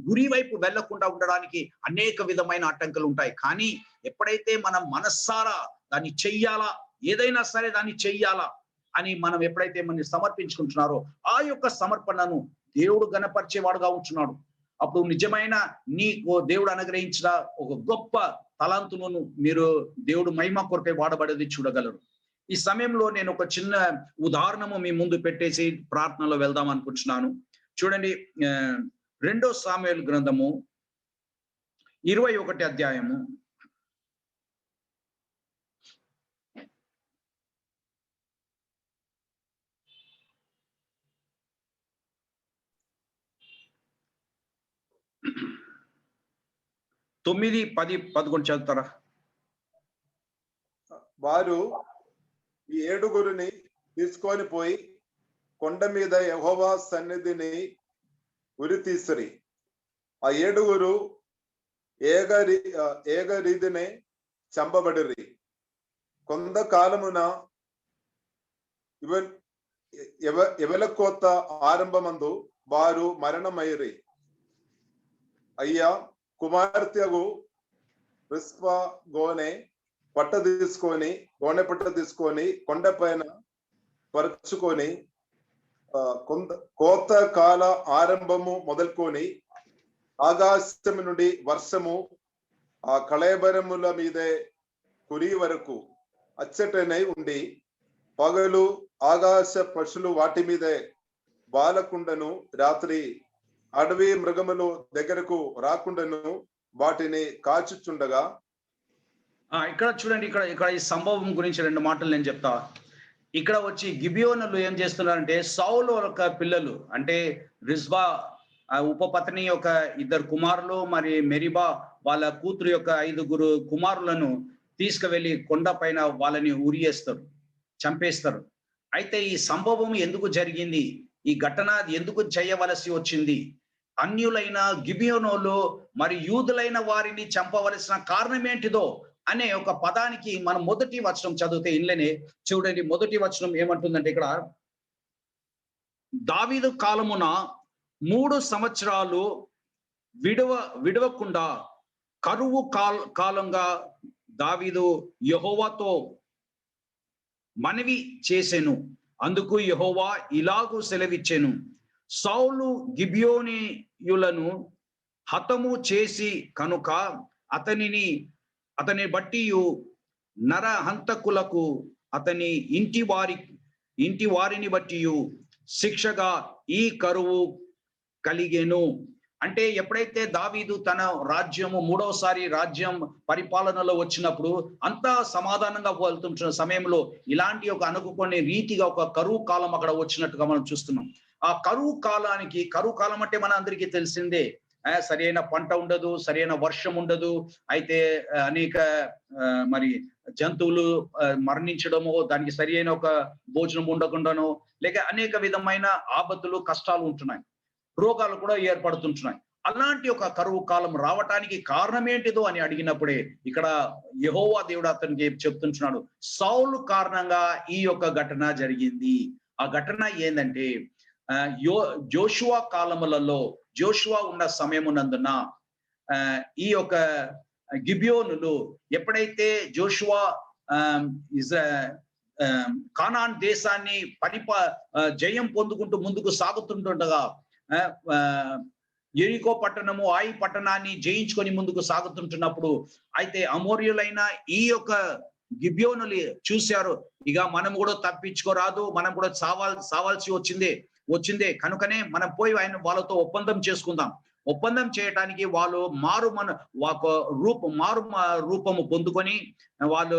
గురి వైపు వెళ్లకుండా ఉండడానికి అనేక విధమైన ఆటంకాలు ఉంటాయి. కానీ ఎప్పుడైతే మనం మనస్సారా దాన్ని చెయ్యాలా, ఏదైనా సరే దాన్ని చెయ్యాలా అని మనం ఎప్పుడైతే మనం సమర్పించుకుంటున్నారో, ఆ యొక్క సమర్పణను దేవుడు గణపరిచేవాడుగా ఉంటున్నాడు. అప్పుడు నిజమైన నీకు దేవుడు అనుగ్రహించిన ఒక గొప్ప తలాంతులను మీరు దేవుడు మహిమ కొరకై వాడబడేది చూడగలరు. ఈ సమయంలో నేను ఒక చిన్న ఉదాహరణము మీ ముందు పెట్టేసి ప్రార్థనలో వెళ్దాం అనుకుంటున్నాను. చూడండి, 2 సాముయేలు గ్రంథము 21 అధ్యాయము 9, 10, 11 చదువుతారా? వారు ఈ 7 తీసుకొని పోయి కొండ మీద యెహోవా సన్నిధిని ఉరి తీసిరి. ఆ 7 ఏగరీతినే చంపబడిరి. కొంతకాలమున ఎవలకోత ఆరంభమందు వారు మరణమైరి. అయ్యా కుమార్తెగు రిస్పా గోనె పట్ట తీసుకొని కొండ పైన పరుచుకొని కోత కాల ఆరంభము మొదలుకొని ఆకాశము నుండి వర్షము ఆ కళేబరముల మీదే కురి వరకు అచ్చటనై ఉండి పగలు ఆకాశ పశులు వాటి మీదే బాలకుండను, రాత్రి అడవి మృగములు దగ్గరకు రాకుండాను వాటిని కాచుచుండగా. ఇక్కడ చూడండి, ఇక్కడ ఈ సంభవం గురించి 2 మాటలు నేను చెప్తా. ఇక్కడ వచ్చి గిబియోనులు ఏం చేస్తున్నారంటే, సౌలు యొక్క పిల్లలు అంటే రిజ్బా ఉపపత్ని యొక్క 2 కుమారులు, మరి మెరిబా వాళ్ళ కూతురు యొక్క 5 కుమారులను తీసుకువెళ్ళి కొండ పైన వాళ్ళని ఉరియేస్తారు, చంపేస్తారు. అయితే ఈ సంభవం ఎందుకు జరిగింది, ఈ ఘటన ఎందుకు చేయవలసి వచ్చింది, అన్యులైన గిబియోనోలు మరి యూదులైన వారిని చంపవలసిన కారణం ఏంటిదో అనే ఒక పదానికి మనం మొదటి వచనం చదివితే ఇంట్లోనే చూడండి. మొదటి వచనం ఏమంటుందంటే, ఇక్కడ దావీదు కాలమున 3 సంవత్సరాలు విడవకుండా కరువు కాలంగా దావీదు యెహోవాతో మనవి చేసెను. అందుకు యెహోవా ఇలాగూ సెలవిచ్చెను, సౌలు గిబియోనీయులను హతము చేసి కనుక అతని బట్టి నరహంతకులకు అతని ఇంటి వారిని బట్టి శిక్షగా ఈ కరువు కలిగెను. అంటే ఎప్పుడైతే దావీదు తన రాజ్యము 3వసారి రాజ్యం పరిపాలనలో వచ్చినప్పుడు అంతా సమాధానంగా వెళ్తుంటున్న సమయంలో ఇలాంటి ఒక అనుకునే రీతిగా ఒక కరువు కాలం అక్కడ వచ్చినట్టుగా మనం చూస్తున్నాం. ఆ కరువు కాలం అంటే మన అందరికీ తెలిసిందే. సరైన పంట ఉండదు, సరైన వర్షం ఉండదు, అయితే అనేక మరి జంతువులు మరణించడము, దానికి సరైన ఒక భోజనం ఉండకుండానో, లేక అనేక విధమైన ఆపత్తులు కష్టాలు ఉంటున్నాయి, రోగాలు కూడా ఏర్పడుతుంటున్నాయి. అలాంటి ఒక కరువు కాలం రావటానికి కారణం ఏంటిదో అని అడిగినప్పుడే ఇక్కడ యెహోవా దేవుడు అతనికి చెప్తుంటున్నాడు, సౌలు కారణంగా ఈ యొక్క ఘటన జరిగింది. ఆ ఘటన ఏంటంటే, జోషువా కాలములలో జోషువా ఉన్న సమయమునందున ఈ యొక్క గిబియోనులు ఎప్పుడైతే జోషువా కానాన్ దేశాన్ని జయం పొందుకుంటూ ముందుకు సాగుతుంటుండగా, యెరికో పట్టణము, ఆయి పట్టణాన్ని జయించుకొని ముందుకు సాగుతుంటున్నప్పుడు, అయితే అమోరీయులైన ఈ యొక్క గిబియోనులు చూశారు, ఇక మనం కూడా తప్పించుకోరాదు, మనం కూడా సావాల్సి వచ్చిందే కనుకనే మనం పోయి వాళ్ళతో ఒప్పందం చేసుకుందాం. ఒప్పందం చేయడానికి వాళ్ళు మారు రూపము పొందుకొని, వాళ్ళు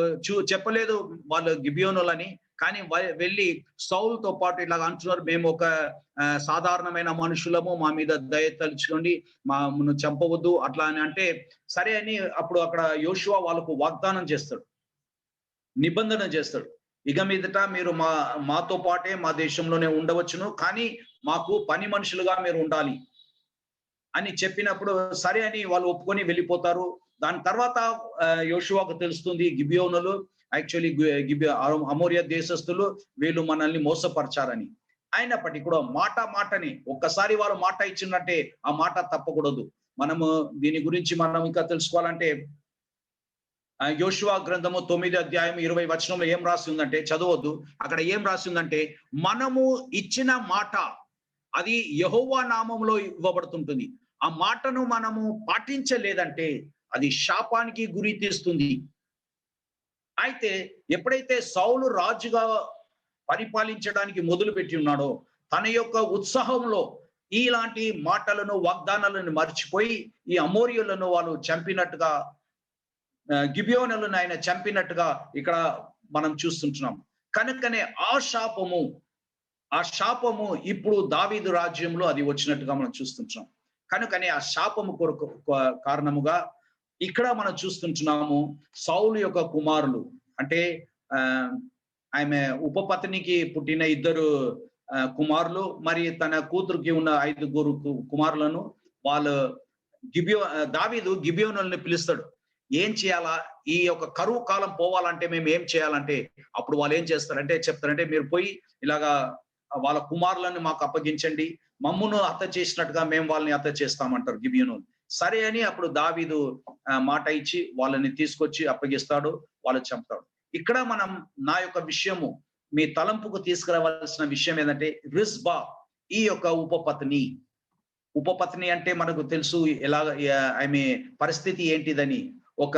చెప్పలేదు వాళ్ళు గిబియోనులని, కానీ వెళ్ళి సౌలుతో పాటు ఇలాగ అంటున్నారు, మేము ఒక సాధారణమైన మనుషులము, మా మీద దయ తలుచుకోండి, మాను చంపవద్దు అట్లా అని అంటే, సరే అని అప్పుడు అక్కడ యోషువా వాళ్ళకు వాగ్దానం చేస్తాడు, నిబంధన చేస్తాడు, ఇక మీదట మీరు మాతో పాటే మా దేశంలోనే ఉండవచ్చును, కానీ మాకు పని మనుషులుగా మీరు ఉండాలి అని చెప్పినప్పుడు సరే అని వాళ్ళు ఒప్పుకొని వెళ్ళిపోతారు. దాని తర్వాత యోషువాకు తెలుస్తుంది, గిబియోనులు యాక్చువల్లీ అమోరియా దేశస్తులు వీళ్ళు మనల్ని మోసపరచారని. అయినప్పటికీ కూడా మాటని ఒక్కసారి వాళ్ళు మాట ఇచ్చినట్టే ఆ మాట తప్పకూడదు. మనము దీని గురించి మనం ఇంకా తెలుసుకోవాలంటే యోషువా గ్రంథము 9వ అధ్యాయం 20వ వచనంలో ఏం రాసి ఉందంటే, చదవద్దు, అక్కడ ఏం రాసి ఉందంటే, మనము ఇచ్చిన మాట అది యెహోవా నామంలో ఇవ్వబడుతుంటుంది. ఆ మాటను మనము పాటించలేదంటే అది శాపానికి గురి తీస్తుంది. అయితే ఎప్పుడైతే సౌలు రాజుగా పరిపాలించడానికి మొదలు పెట్టి ఉన్నాడో తన యొక్క ఉత్సాహంలో ఇలాంటి మాటలను వాగ్దానాలను మర్చిపోయి ఈ అమోరియులను వాళ్ళు చంపినట్టుగా, గిబియోనులను ఆయన చంపినట్టుగా ఇక్కడ మనం చూస్తుంటున్నాం. కనుకనే ఆ శాపము ఇప్పుడు దావీదు రాజ్యంలో అది వచ్చినట్టుగా మనం చూస్తుంటున్నాం. కనుకనే ఆ శాపము కొరకు కారణముగా ఇక్కడ మనం చూస్తుంటున్నాము సౌలు యొక్క కుమారులు, అంటే ఆమె ఉపపత్నికి పుట్టిన 2 కుమారులు, మరి తన కూతురుకి ఉన్న 5 కుమారులను వాళ్ళు దావీదు గిబియోనుల్ని పిలుస్తాడు. ఏం చేయాలా, ఈ యొక్క కరువు కాలం పోవాలంటే మేము ఏం చేయాలంటే అప్పుడు వాళ్ళు ఏం చేస్తారంటే చెప్తారంటే మీరు పోయి ఇలాగా వాళ్ళ కుమారులను మాకు అప్పగించండి, మమ్మును హత్య చేసినట్టుగా మేము వాళ్ళని హత్య చేస్తామంటారు గిబియోనులు. సరే అని అప్పుడు దావీదు మాట ఇచ్చి వాళ్ళని తీసుకొచ్చి అప్పగిస్తాడు, వాళ్ళు చంపుతాడు. ఇక్కడ మనం నా యొక్క విషయము మీ తలంపుకు తీసుకురావాల్సిన విషయం ఏంటంటే రిజ్బా ఈ యొక్క ఉపపత్ని అంటే మనకు తెలుసు ఎలా ఆమె పరిస్థితి ఏంటిదని. ఒక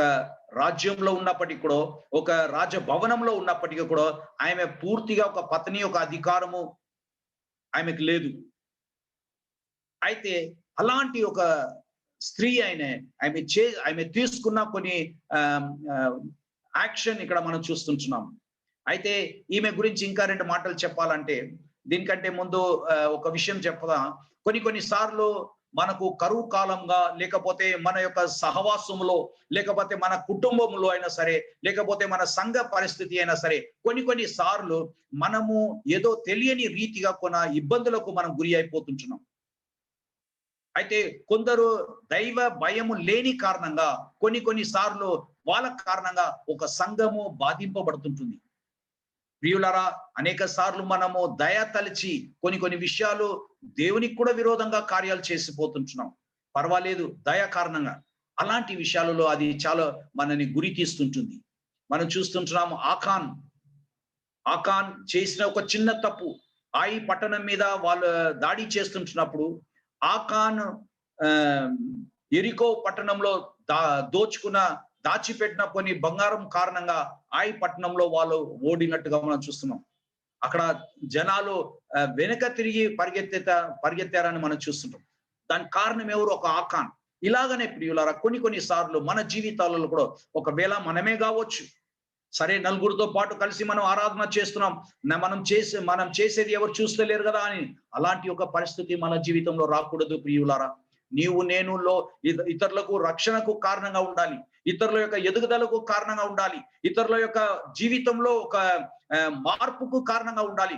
రాజ్యంలో ఉన్నప్పటికీ కూడా, ఒక రాజభవనంలో ఉన్నప్పటికీ కూడా ఆమె పూర్తిగా ఒక పత్ని ఒక అధికారము ఆమెకు లేదు. అయితే అలాంటి ఒక స్త్రీ ఆమె తీసుకున్న కొన్ని యాక్షన్ ఇక్కడ మనం చూస్తుంటున్నాం. అయితే ఈమె గురించి ఇంకా 2 మాటలు చెప్పాలంటే, దీనికంటే ముందు ఒక విషయం చెప్పదా, కొన్ని సార్లు మనకు కరువు కాలంగా, లేకపోతే మన యొక్క సహవాసంలో, లేకపోతే మన కుటుంబంలో అయినా సరే, లేకపోతే మన సంఘ పరిస్థితి అయినా సరే, కొన్ని సార్లు మనము ఏదో తెలియని రీతిగా కొన్ని ఇబ్బందులకు మనం గురి అయిపోతుంటున్నాం. అయితే కొందరు దైవ భయము లేని కారణంగా కొన్ని సార్లు వాళ్ళ కారణంగా ఒక సంఘము బాధింపబడుతుంటుంది. ప్రియులారా, అనేక సార్లు మనము దయ తలిచి కొన్ని విషయాలు దేవునికి కూడా విరోధంగా కార్యాలు చేసిపోతుంటున్నాం. పర్వాలేదు, దయ కారణంగా. అలాంటి విషయాలలో అది చాలా మనని గురి తీస్తుంటుంది. మనం చూస్తుంటున్నాము ఆకాన్ చేసిన ఒక చిన్న తప్పు, ఆయి పట్టణం మీద వాళ్ళు దాడి చేస్తుంటున్నప్పుడు ఆకాన్ ఎరికో పట్టణంలో దాచిపెట్టిన కొన్ని బంగారం కారణంగా ఆయి పట్టణంలో వాళ్ళు ఓడినట్టుగా మనం చూస్తున్నాం. అక్కడ జనాలు వెనక తిరిగి పరిగెత్తారని మనం చూస్తుంటాం. దాని కారణం ఎవరు? ఒక ఆకాన్. ఇలాగనే ప్రియులారా, కొన్ని సార్లు మన జీవితాలలో కూడా ఒకవేళ మనమే కావచ్చు, సరే నలుగురితో పాటు కలిసి మనం ఆరాధన చేస్తున్నాం, మనం చేసేది ఎవరు చూస్తలేరు కదా అని, అలాంటి ఒక పరిస్థితి మన జీవితంలో రాకూడదు ప్రియులారా. నీవు నేనులో ఇతరులకు రక్షణకు కారణంగా ఉండాలి, ఇతరుల యొక్క ఎదుగుదలకు కారణంగా ఉండాలి, ఇతరుల యొక్క జీవితంలో ఒక మార్పుకు కారణంగా ఉండాలి.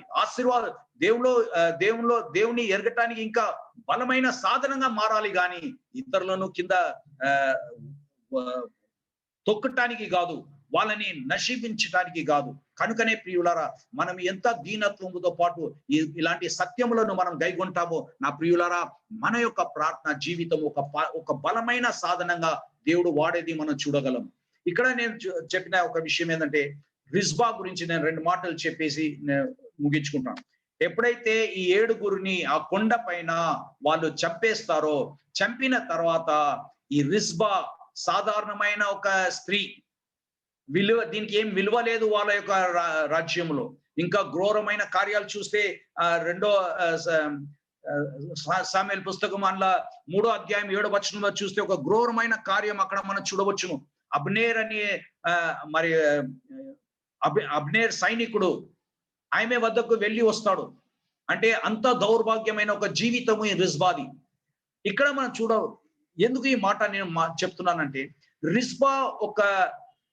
దేవుని ఎరగటానికి ఇంకా బలమైన సాధనంగా మారాలి, కానీ ఇతరులను కింద తొక్కటానికి కాదు, వాళ్ళని నశించడానికి కాదు. కనుకనే ప్రియులారా, మనం ఎంత దీనత్వముతో పాటు ఇలాంటి సత్యములను మనం గైగొంటామో నా ప్రియులారా, మన యొక్క ప్రార్థన జీవితం ఒక బలమైన సాధనంగా దేవుడు వాడేది మనం చూడగలం. ఇక్కడ నేను చెప్పిన ఒక విషయం ఏంటంటే, రిజ్బా గురించి నేను 2 మాటలు చెప్పేసి నేను ముగించుకుంటాను. ఎప్పుడైతే ఈ 7గురిని ఆ కొండ పైన వాళ్ళు చంపేస్తారో, చంపిన తర్వాత ఈ రిజ్బా సాధారణమైన ఒక స్త్రీ, దీనికి ఏం విలువ లేదు వాళ్ళ యొక్క రాజ్యంలో. ఇంకా ఘోరమైన కార్యాలు చూస్తే 2వ సామెల్ పుస్తకం అందులో 3వ అధ్యాయం 7వ వచనంలో చూస్తే ఒక ఘోరమైన కార్యం అక్కడ మనం చూడవచ్చును. అబ్నేర్ అనే అబ్నేర్ సైనికుడు ఆమె వద్దకు వెళ్ళి వస్తాడు. అంటే అంత దౌర్భాగ్యమైన ఒక జీవితము ఈ రిజ్బాది. ఇక్కడ మనం ఎందుకు ఈ మాట నేను చెప్తున్నానంటే, రిజ్బా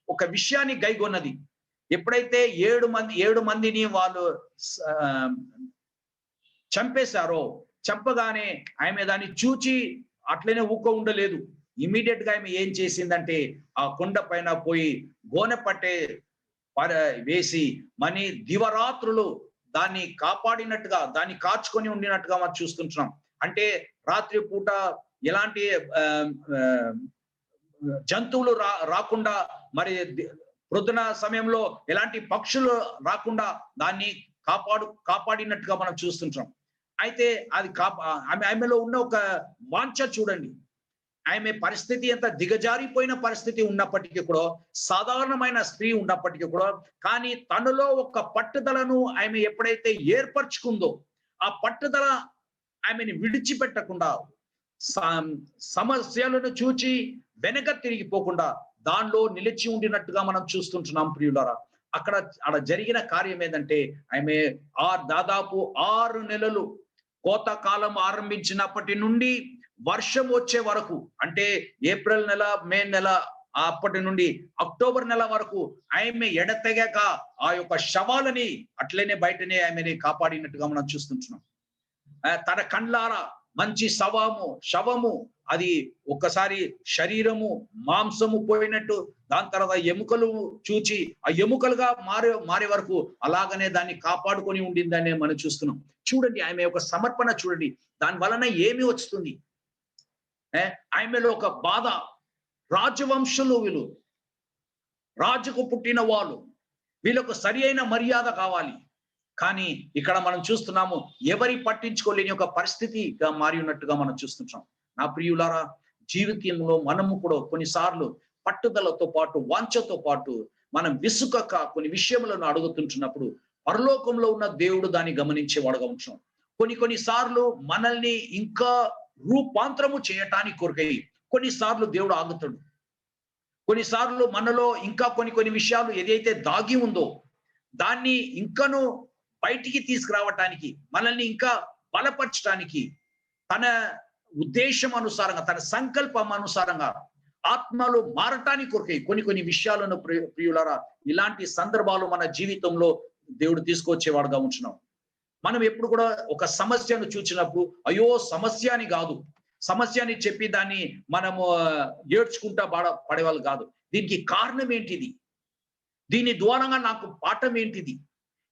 ఒక విషయాన్ని గైగొన్నది. ఎప్పుడైతే 7 మందిని వాళ్ళు చంపేశారో, చంపగానే ఆమె దాన్ని చూచి అట్లనే ఉండలేదు. ఇమీడియట్ గా ఆమె ఏం చేసిందంటే, ఆ కొండ పైన పోయి గోనె పట్టే వేసి మని దివరాత్రులు దాన్ని కాపాడినట్టుగా, దాన్ని కాచుకొని ఉండినట్టుగా మనం చూస్తుంటున్నాం. అంటే రాత్రి పూట ఎలాంటి జంతువులు రాకుండా, మరి ప్రొద్దున సమయంలో ఎలాంటి పక్షులు రాకుండా దాన్ని కాపాడినట్టుగా మనం చూస్తుంటాం. అయితే అది ఆమెలో ఉన్న ఒక వాంఛ చూడండి. ఆమె పరిస్థితి ఎంత దిగజారిపోయిన పరిస్థితి ఉన్నప్పటికీ కూడా, సాధారణమైన స్త్రీ ఉన్నప్పటికీ కూడా, కానీ తనలో ఒక పట్టుదలను ఆమె ఎప్పుడైతే ఏర్పరచుకుందో, ఆ పట్టుదల ఆమెని విడిచిపెట్టకుండా, సమస్యలను చూచి వెనక తిరిగిపోకుండా దానిలో నిలిచి ఉండినట్టుగా మనం చూస్తుంటున్నాం ప్రియులారా. అక్కడ జరిగిన కార్యం ఏంటంటే, ఆమె దాదాపు 6 నెలలు కోతకాలం ఆరంభించినప్పటి నుండి వర్షం వచ్చే వరకు, అంటే ఏప్రిల్ నెల, మే నెల, అప్పటి నుండి అక్టోబర్ నెల వరకు ఆమె ఎడతెగక ఆ యొక్క శవాలని అట్లనే బయటనే ఆమెని కాపాడినట్టుగా మనం చూస్తుంటున్నాం. తన కండ్లారా మంచి శవము అది ఒక్కసారి శరీరము మాంసము పోయినట్టు, దాని తర్వాత ఎముకలు చూచి ఆ ఎముకలుగా మారే వరకు అలాగనే దాన్ని కాపాడుకొని ఉండిందని మనం చూస్తున్నాం. చూడండి ఆమె యొక్క సమర్పణ చూడండి. దాని వలన ఏమి వస్తుంది? ఆమెలో ఒక బాధ. రాజవంశులు వీళ్ళు, రాజుకు పుట్టిన వాళ్ళు, వీళ్ళకు సరి అయిన మర్యాద కావాలి. కానీ ఇక్కడ మనం చూస్తున్నాము ఎవరి పట్టించుకోలేని ఒక పరిస్థితిగా మారి ఉన్నట్టుగా మనం చూస్తుంటాం. నా ప్రియులారా, జీవితంలో మనము కూడా కొన్నిసార్లు పట్టుదలతో పాటు, వాంఛతో పాటు మనం విసుకక కొన్ని విషయములను అడుగుతుంటున్నప్పుడు పరలోకంలో ఉన్న దేవుడు దాన్ని గమనించేవాడుగా ఉంటాం. కొన్నిసార్లు మనల్ని ఇంకా రూపాంతరము చేయటానికి కొరకై కొన్నిసార్లు దేవుడు ఆగుతాడు. కొన్నిసార్లు మనలో ఇంకా కొన్ని విషయాలు ఏదైతే దాగి ఉందో దాన్ని ఇంకను బయటికి తీసుకురావటానికి, మనల్ని ఇంకా బలపరచడానికి, తన ఉద్దేశం అనుసారంగా, తన సంకల్పం అనుసారంగా ఆత్మలు మారటానికి కొరకై కొన్ని విషయాలను ప్రియులారా, ఇలాంటి సందర్భాలు మన జీవితంలో దేవుడు తీసుకొచ్చేవాడుగా ఉంటున్నాం. మనం ఎప్పుడు కూడా ఒక సమస్యను చూసినప్పుడు అయ్యో సమస్య అని కాదు, సమస్య అని చెప్పి దాన్ని మనము ఏడ్చుకుంటా పడేవాళ్ళు కాదు. దీనికి కారణం ఏంటిది, దీని ద్వారంగా నాకు పాఠం ఏంటిది,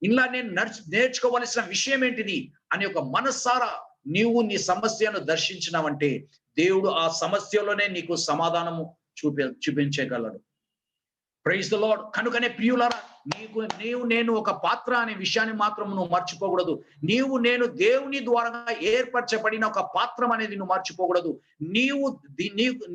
ఇలా నేను నేర్చుకోవలసిన విషయం ఏంటిది అని ఒక మనస్సారా నీవు నీ సమస్యను దర్శించినావంటే దేవుడు ఆ సమస్యలోనే నీకు సమాధానము చూపించగలడు. Praise the lord. కనుకనే ప్రియులారా, నేను ఒక పాత్ర అనే విషయాన్ని మాత్రం నువ్వు మర్చిపోకూడదు. నేను దేవుని ద్వారా ఏర్పరచబడిన ఒక పాత్రం అనేది నువ్వు మర్చిపోకూడదు.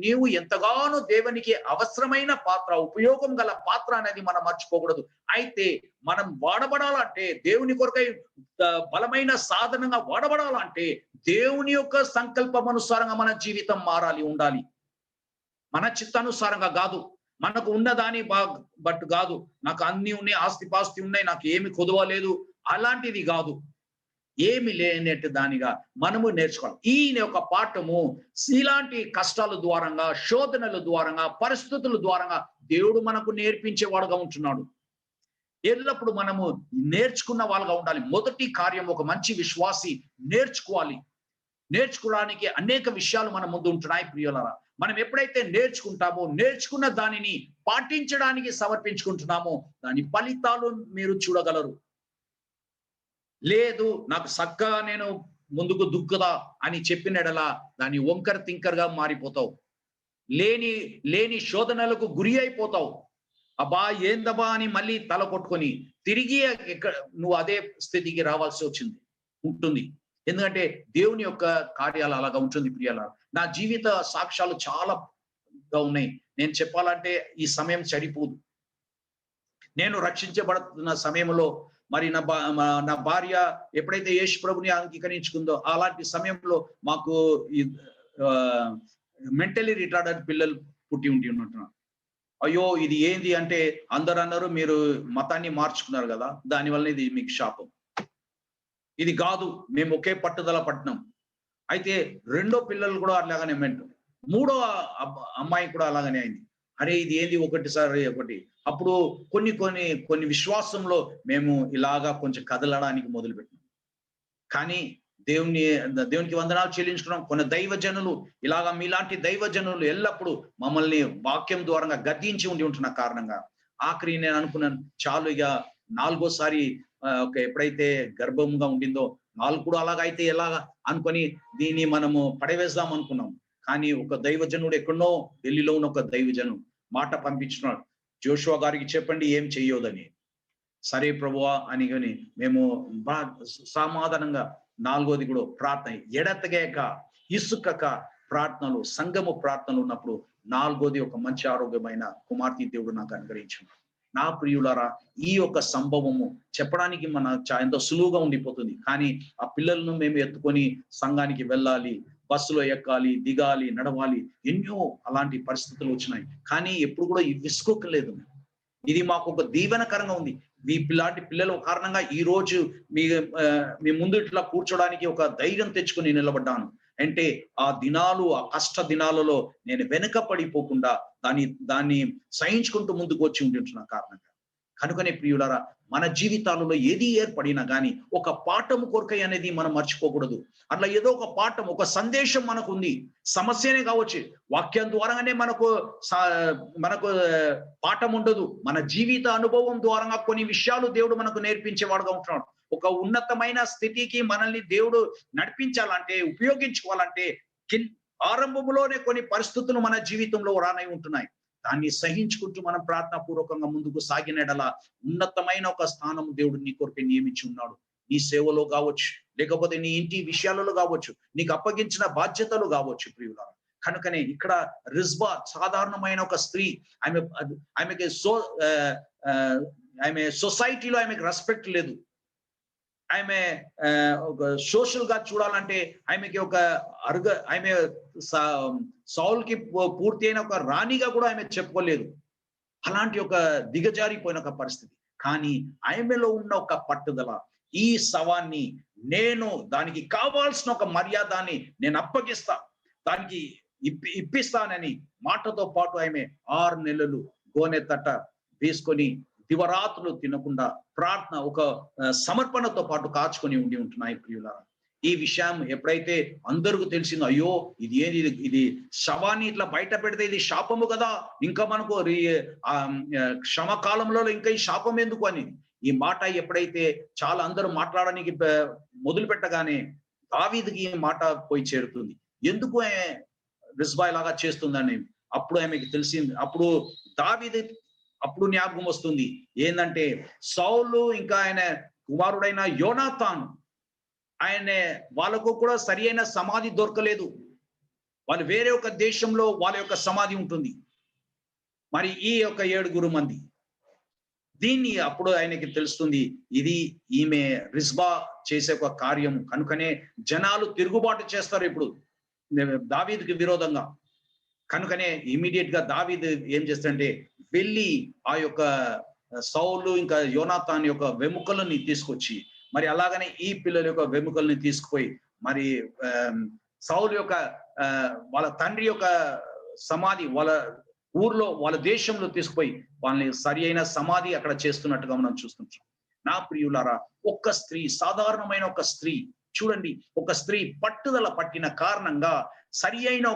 నీవు ఎంతగానో దేవునికి అవసరమైన పాత్ర, ఉపయోగం గల పాత్ర అనేది మనం మర్చిపోకూడదు. అయితే మనం వాడబడాలంటే, దేవుని కొరకై బలమైన సాధనంగా వాడబడాలంటే దేవుని యొక్క సంకల్పం అనుసారంగా మన జీవితం ఉండాలి. మన చిత్తానుసారంగా కాదు, మనకు ఉన్నదాని బట్టు కాదు. నాకు అన్ని ఉన్నాయి, ఆస్తిపాస్తి ఉన్నాయి, నాకు ఏమి కొదవలేదు, అలాంటిది కాదు. ఏమి లేనట్టు దానిగా మనము నేర్చుకోవాలి. ఈ యొక్క పాఠము ఇలాంటి కష్టాల ద్వారంగా, శోధనల ద్వారంగా, పరిస్థితుల ద్వారంగా దేవుడు మనకు నేర్పించేవాడుగా ఉంటున్నాడు. ఎల్లప్పుడు మనము నేర్చుకున్న వాళ్ళగా ఉండాలి. మొదటి కార్యం, ఒక మంచి విశ్వాసి నేర్చుకోవాలి. నేర్చుకోవడానికి అనేక విషయాలు మన ముందు ఉంటున్నాయి ప్రియులారా. మనం ఎప్పుడైతే నేర్చుకుంటామో, నేర్చుకున్న దానిని పాటించడానికి సమర్పించుకుంటున్నామో దాని ఫలితాలు మీరు చూడగలరు. లేదు నాకు చక్కగా నేను ముందుకు దుక్కుదా అని చెప్పినడలా దాన్ని వంకర తింకర్గా మారిపోతావు. లేని శోధనలకు గురి అయిపోతావు. అబ్బా ఏందబ్బా అని మళ్ళీ తల కొట్టుకొని తిరిగి నువ్వు అదే స్థితికి రావాల్సి ఉంటుంది. ఎందుకంటే దేవుని యొక్క కార్యాలు అలాగా ఉంటుంది ప్రియాల. నా జీవిత సాక్ష్యాలు చాలా ఉన్నాయి. నేను చెప్పాలంటే ఈ సమయం సరిపోదు. నేను రక్షించబడుతున్న సమయంలో మరి నా భార్య ఎప్పుడైతే యేసు ప్రభుని అంగీకరించుకుందో అలాంటి సమయంలో మాకు మెంటలీ రిటార్డెడ్ పిల్లలు పుట్టి ఉంటున్నారు. అయ్యో ఇది ఏంది అంటే అందరు అన్నారు మీరు మతాన్ని మార్చుకున్నారు కదా, దానివల్ల ఇది మీకు శాపం. ఇది కాదు, మేము ఒకే పట్టుదల పట్టినాం. అయితే రెండో పిల్లలు కూడా అలాగనే మెంటు, మూడో అమ్మాయి కూడా అలాగనే అయింది. అరే ఇది ఏంది ఒకటి. అప్పుడు కొన్ని విశ్వాసంలో మేము ఇలాగా కొంచెం కదలడానికి మొదలుపెట్టినాం. కానీ దేవునికి వందనాలు చెల్లించుకున్నాం. కొన్ని దైవజనులు ఇలాగా, మీలాంటి దైవజనులు ఎల్లప్పుడూ మమ్మల్ని వాక్యం ద్వారా గద్దించి ఉంటున్న కారణంగా ఆఖరి నేను అనుకున్నాను చాలు, ఇక 4వసారి ఎప్పుడైతే గర్భంగా ఉండిందో 4 కూడా అలాగైతే ఎలాగా అనుకొని దీన్ని మనము పడవేద్దాం అనుకున్నాం. కానీ ఒక దైవజనుడు ఎక్కడో ఢిల్లీలో ఉన్న ఒక దైవజనుడు మాట పంపించున్నాడు, జోషువా గారికి చెప్పండి ఏం చెయ్యొద్దని. సరే ప్రభువా అని మేము సమాధానంగా 4వది కూడా ప్రార్థన ఎడతెగక ఇసుకక ప్రార్థనలు, సంఘము ప్రార్థనలు ఉన్నప్పుడు 4వది ఒక మంచి ఆరోగ్యమైన కుమార్తె దేవుడు నాకు అనుగ్రహించాడు. నా ప్రియులారా, ఈ యొక్క సంభవము చెప్పడానికి ఎంతో సులువుగా ఉండిపోతుంది. కానీ ఆ పిల్లలను మేము ఎత్తుకొని సంఘానికి వెళ్ళాలి, బస్సులో ఎక్కాలి, దిగాలి, నడవాలి, ఎన్నో అలాంటి పరిస్థితులు వచ్చినాయి. కానీ ఎప్పుడు కూడా విసుకోకలేదు. ఇది మాకు ఒక దీవెనకరంగా ఉంది. ఇలాంటి పిల్లల కారణంగా ఈ రోజు మీ ముందు ఇట్లా కూర్చోడానికి ఒక ధైర్యం తెచ్చుకొని నిలబడ్డాను. అంటే ఆ దినాలు, ఆ కష్ట దినాలలో నేను వెనుక పడిపోకుండా దాన్ని సహించుకుంటూ ముందుకు వచ్చి ఉంటున్న కారణంగా. కనుకనే ప్రియులారా, మన జీవితాలలో ఏది ఏర్పడినా కానీ ఒక పాఠము కొరకై అనేది మనం మర్చిపోకూడదు. అట్లా ఏదో ఒక పాఠం, ఒక సందేశం మనకు ఉంది. సమస్యనే కావచ్చు, వాక్యం ద్వారానే మనకు పాఠం ఉండదు. మన జీవిత అనుభవం ద్వారా కొన్ని విషయాలు దేవుడు మనకు నేర్పించేవాడుగా ఉంటున్నాడు. ఒక ఉన్నతమైన స్థితికి మనల్ని దేవుడు నడిపించాలంటే, ఉపయోగించుకోవాలంటే ఆరంభంలోనే కొన్ని పరిస్థితులు మన జీవితంలో రానై ఉంటున్నాయి. దాన్ని సహించుకుంటూ మనం ప్రార్థనా పూర్వకంగా ముందుకు సాగినడలా ఉన్నతమైన ఒక స్థానం దేవుడు నీ కొరకు నియమించి ఉన్నాడు. నీ సేవలో కావచ్చు, లేకపోతే నీ ఇంటి విషయాలలో కావచ్చు, నీకు అప్పగించిన బాధ్యతలు కావచ్చు ప్రియులారా. కనుకనే ఇక్కడ రిజ్బా సాధారణమైన ఒక స్త్రీ. ఆమె సొసైటీలో ఆమెకు రెస్పెక్ట్ లేదు. ఆమె ఒక సోషల్ గా చూడాలంటే ఆమెకి ఆమె సౌల్కి పూర్తి అయిన ఒక రాణిగా కూడా ఆమె చెప్పుకోలేదు. అలాంటి ఒక దిగజారిపోయిన ఒక పరిస్థితి. కానీ ఆమెలో ఉన్న ఒక పట్టుదల, ఈ శవాన్ని నేను దానికి కావాల్సిన ఒక మర్యాదాన్ని నేను అప్పగిస్తా, దానికి ఇప్పిస్తానని మాటతో పాటు ఆమె 6 నెలలు గోనె తట్ట వేసుకొని దివరాత్రులు తినకుండా ప్రార్థన, ఒక సమర్పణతో పాటు కాచుకొని ఉంటున్నాయి ప్రియులారా. ఈ విషయం ఎప్పుడైతే అందరికీ తెలిసిందో, అయ్యో ఇది శవాన్ని ఇట్లా బయట పెడితే ఇది శాపము కదా, ఇంకా మనకు క్షమకాలంలో ఇంకా ఈ శాపం ఎందుకు అని ఈ మాట ఎప్పుడైతే చాలా అందరూ మాట్లాడడానికి మొదలు పెట్టగానే దావీదుకి ఈ మాట పోయి చేరుతుంది. ఎందుకు రిజ్బా లాగా చేస్తుందని అప్పుడు ఆమెకి తెలిసింది. అప్పుడు జ్ఞాపకం వస్తుంది ఏంటంటే, సౌలు ఇంకా ఆయన కుమారుడైన యోనాతాన్, వాళ్ళకు కూడా సరి అయిన సమాధి దొరకలేదు. వాళ్ళు వేరే ఒక దేశంలో వాళ్ళ యొక్క సమాధి ఉంటుంది. మరి ఈ యొక్క 7 మంది దీన్ని అప్పుడు ఆయనకి తెలుస్తుంది, ఇది ఈమె రిజ్బా చేసే ఒక కార్యం. కనుకనే జనాలు తిరుగుబాటు చేస్తారు ఇప్పుడు దావీదుకి విరోధంగా. కనుకనే ఇమీడియట్ గా దావీదు ఏం చేస్తాడంటే వెళ్ళి ఆ యొక్క సౌలు ఇంకా యోనాతాన్ యొక్క వెముకలని తీసుకొచ్చి, మరి అలాగనే ఈ పిల్లల యొక్క వెముకల్ని తీసుకుపోయి, మరి సౌలు యొక్క వాళ్ళ తండ్రి యొక్క సమాధి వాళ్ళ ఊర్లో, వాళ్ళ దేశంలో తీసుకుపోయి వాళ్ళని సరి అయిన సమాధి అక్కడ చేస్తున్నట్టుగా మనం చూస్తుంటాం. నా ప్రియులారా, ఒక స్త్రీ, సాధారణమైన ఒక స్త్రీ, చూడండి, ఒక స్త్రీ పట్టుదల పట్టిన కారణంగా సరి అయిన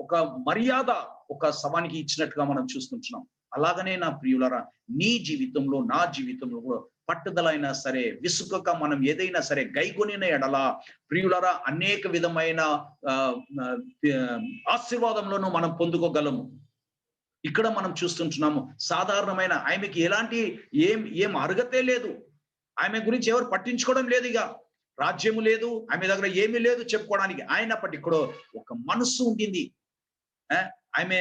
ఒక మర్యాద ఒక శవానికి ఇచ్చినట్టుగా మనం చూస్తుంటున్నాం. అలాగనే నా ప్రియులారా, నీ జీవితంలో, నా జీవితంలో కూడా పట్టుదల అయినా సరే, విసుకక మనం ఏదైనా సరే గైకొనిన ఎడల ప్రియులారా అనేక విధమైన ఆశీర్వాదంలోనూ మనం పొందుకోగలము. ఇక్కడ మనం చూస్తుంటున్నాము, సాధారణమైన ఆమెకి ఎలాంటి ఏం అర్హతే లేదు. ఆమె గురించి ఎవరు పట్టించుకోవడం లేదు. ఇక రాజ్యము లేదు, ఆమె దగ్గర ఏమీ లేదు చెప్పుకోవడానికి. అయినప్పటికీ కూడా ఒక మనస్సు ఉంటుంది. ఆమె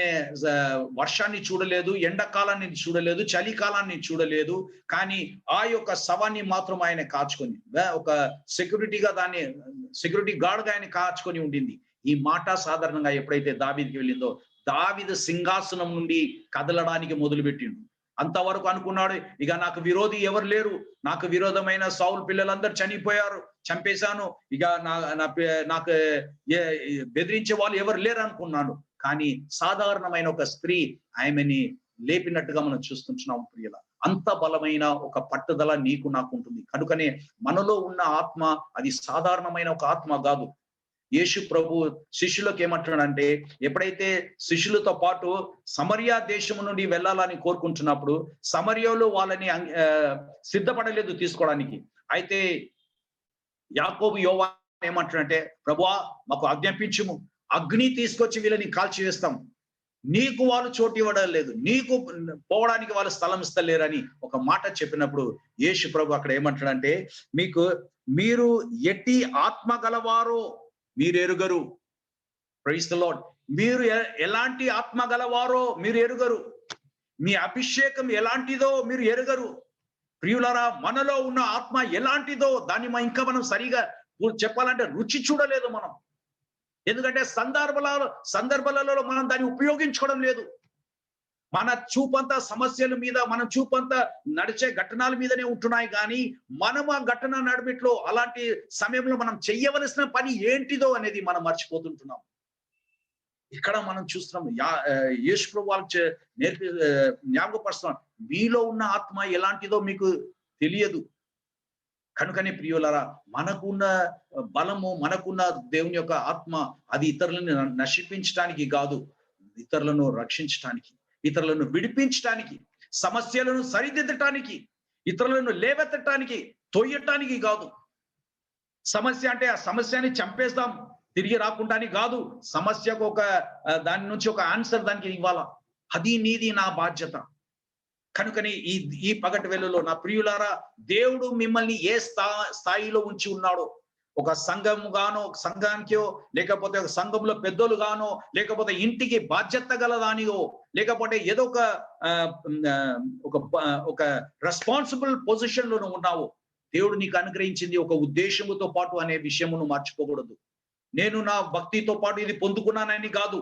వర్షాన్ని చూడలేదు, ఎండాకాలాన్ని చూడలేదు, చలికాలాన్ని చూడలేదు. కానీ ఆ యొక్క శవాన్ని మాత్రం ఆయన కాచుకొని, ఒక సెక్యూరిటీ గార్డ్ గా ఆయన కాచుకొని ఉండింది. ఈ మాట సాధారణంగా ఎప్పుడైతే దావీదుకి వెళ్ళిందో, దావీదు సింహాసనం నుండి కదలడానికి మొదలుపెట్టిండు. అంతవరకు అనుకున్నాడు, ఇక నాకు విరోధి ఎవరు లేరు, నాకు విరోధమైన సౌలు పిల్లలందరూ చనిపోయారు, చంపేశాను, ఇక నాకు బెదిరించే వాళ్ళు ఎవరు లేరు అనుకున్నాను. కానీ సాధారణమైన ఒక స్త్రీ ఆమెని లేపినట్టుగా మనం చూస్తుంటున్నాం ప్రియుల. అంత బలమైన ఒక పట్టుదల నీకు నాకు ఉంటుంది. కనుకనే మనలో ఉన్న ఆత్మ అది సాధారణమైన ఒక ఆత్మ కాదు. యేసు ప్రభు శిష్యులకు ఏమంటున్నాడంటే, ఎప్పుడైతే శిష్యులతో పాటు సమరియా దేశం నుండి వెళ్ళాలని కోరుకుంటున్నప్పుడు సమరియాలో వాళ్ళని సిద్ధపడలేదు తీసుకోవడానికి. అయితే యాకోబు యోవాను ఏమంటున్నాడంటే, ప్రభువా మాకు ఆజ్ఞాపించుము, అగ్ని తీసుకొచ్చి వీళ్ళని కాల్చివేస్తాం, నీకు వాళ్ళు చోటు ఇవ్వడం లేదు, నీకు పోవడానికి వాళ్ళు స్థలం ఇస్తలేరని ఒక మాట చెప్పినప్పుడు యేసు ప్రభు అక్కడ ఏమంటాడంటే, మీరు ఎట్టి ఆత్మ గలవారో మీరు ఎరుగరు. Praise the Lord. మీరు ఎలాంటి ఆత్మ గలవారో మీరు ఎరుగరు, మీ అభిషేకం ఎలాంటిదో మీరు ఎరుగరు. ప్రియులారా, మనలో ఉన్న ఆత్మ ఎలాంటిదో దాన్ని ఇంకా మనం సరిగా చెప్పాలంటే రుచి చూడలేదు మనం. ఎందుకంటే సందర్భాలలో మనం దాన్ని ఉపయోగించుకోవడం లేదు. మన చూపంతా సమస్యల మీద, మన చూపంతా నడిచే ఘటనల మీదనే ఉంటున్నాయి. కానీ మనం ఆ ఘటన నడిమిట్లో అలాంటి సమయంలో మనం చెయ్యవలసిన పని ఏంటిదో అనేది మనం మర్చిపోతుంటున్నాం. ఇక్కడ మనం చూస్తున్నాం యేసు ప్రభు వాళ్ళకి జ్ఞాపకపరుస్తున్నాం, మీలో ఉన్న ఆత్మ ఎలాంటిదో మీకు తెలియదు. కనుకనే ప్రియులారా, మనకున్న బలము, మనకున్న దేవుని యొక్క ఆత్మ అది ఇతరులను నశిపించడానికి కాదు, ఇతరులను రక్షించడానికి, ఇతరులను విడిపించడానికి, సమస్యలను సరిదిద్దటానికి, ఇతరులను లేవెత్తటానికి, తొయ్యటానికి కాదు. సమస్య అంటే ఆ సమస్యని చంపేస్తాం తిరిగి రాకుండాని కాదు, సమస్యకు ఒక దాని నుంచి ఒక ఆన్సర్ దానికి ఇవ్వాలా. అది నీది నా బాధ్యత. కనుకని ఈ పగటి వేళలో నా ప్రియులారా, దేవుడు మిమ్మల్ని ఏ స్థాయిలో ఉంచి ఉన్నాడో, ఒక సంఘం గానో, ఒక సంఘానికో, లేకపోతే ఒక సంఘంలో పెద్దలు గానో, లేకపోతే ఇంటికి బాధ్యత గలదానియో, లేకపోతే ఏదో ఒక రెస్పాన్సిబుల్ పొజిషన్ లో ఉన్నావు. దేవుడు నీకు అనుగ్రహించింది ఒక ఉద్దేశముతో పాటు అనే విషయమును మర్చిపోకూడదు. నేను నా భక్తితో పాటు ఇది పొందుకున్నానని కాదు,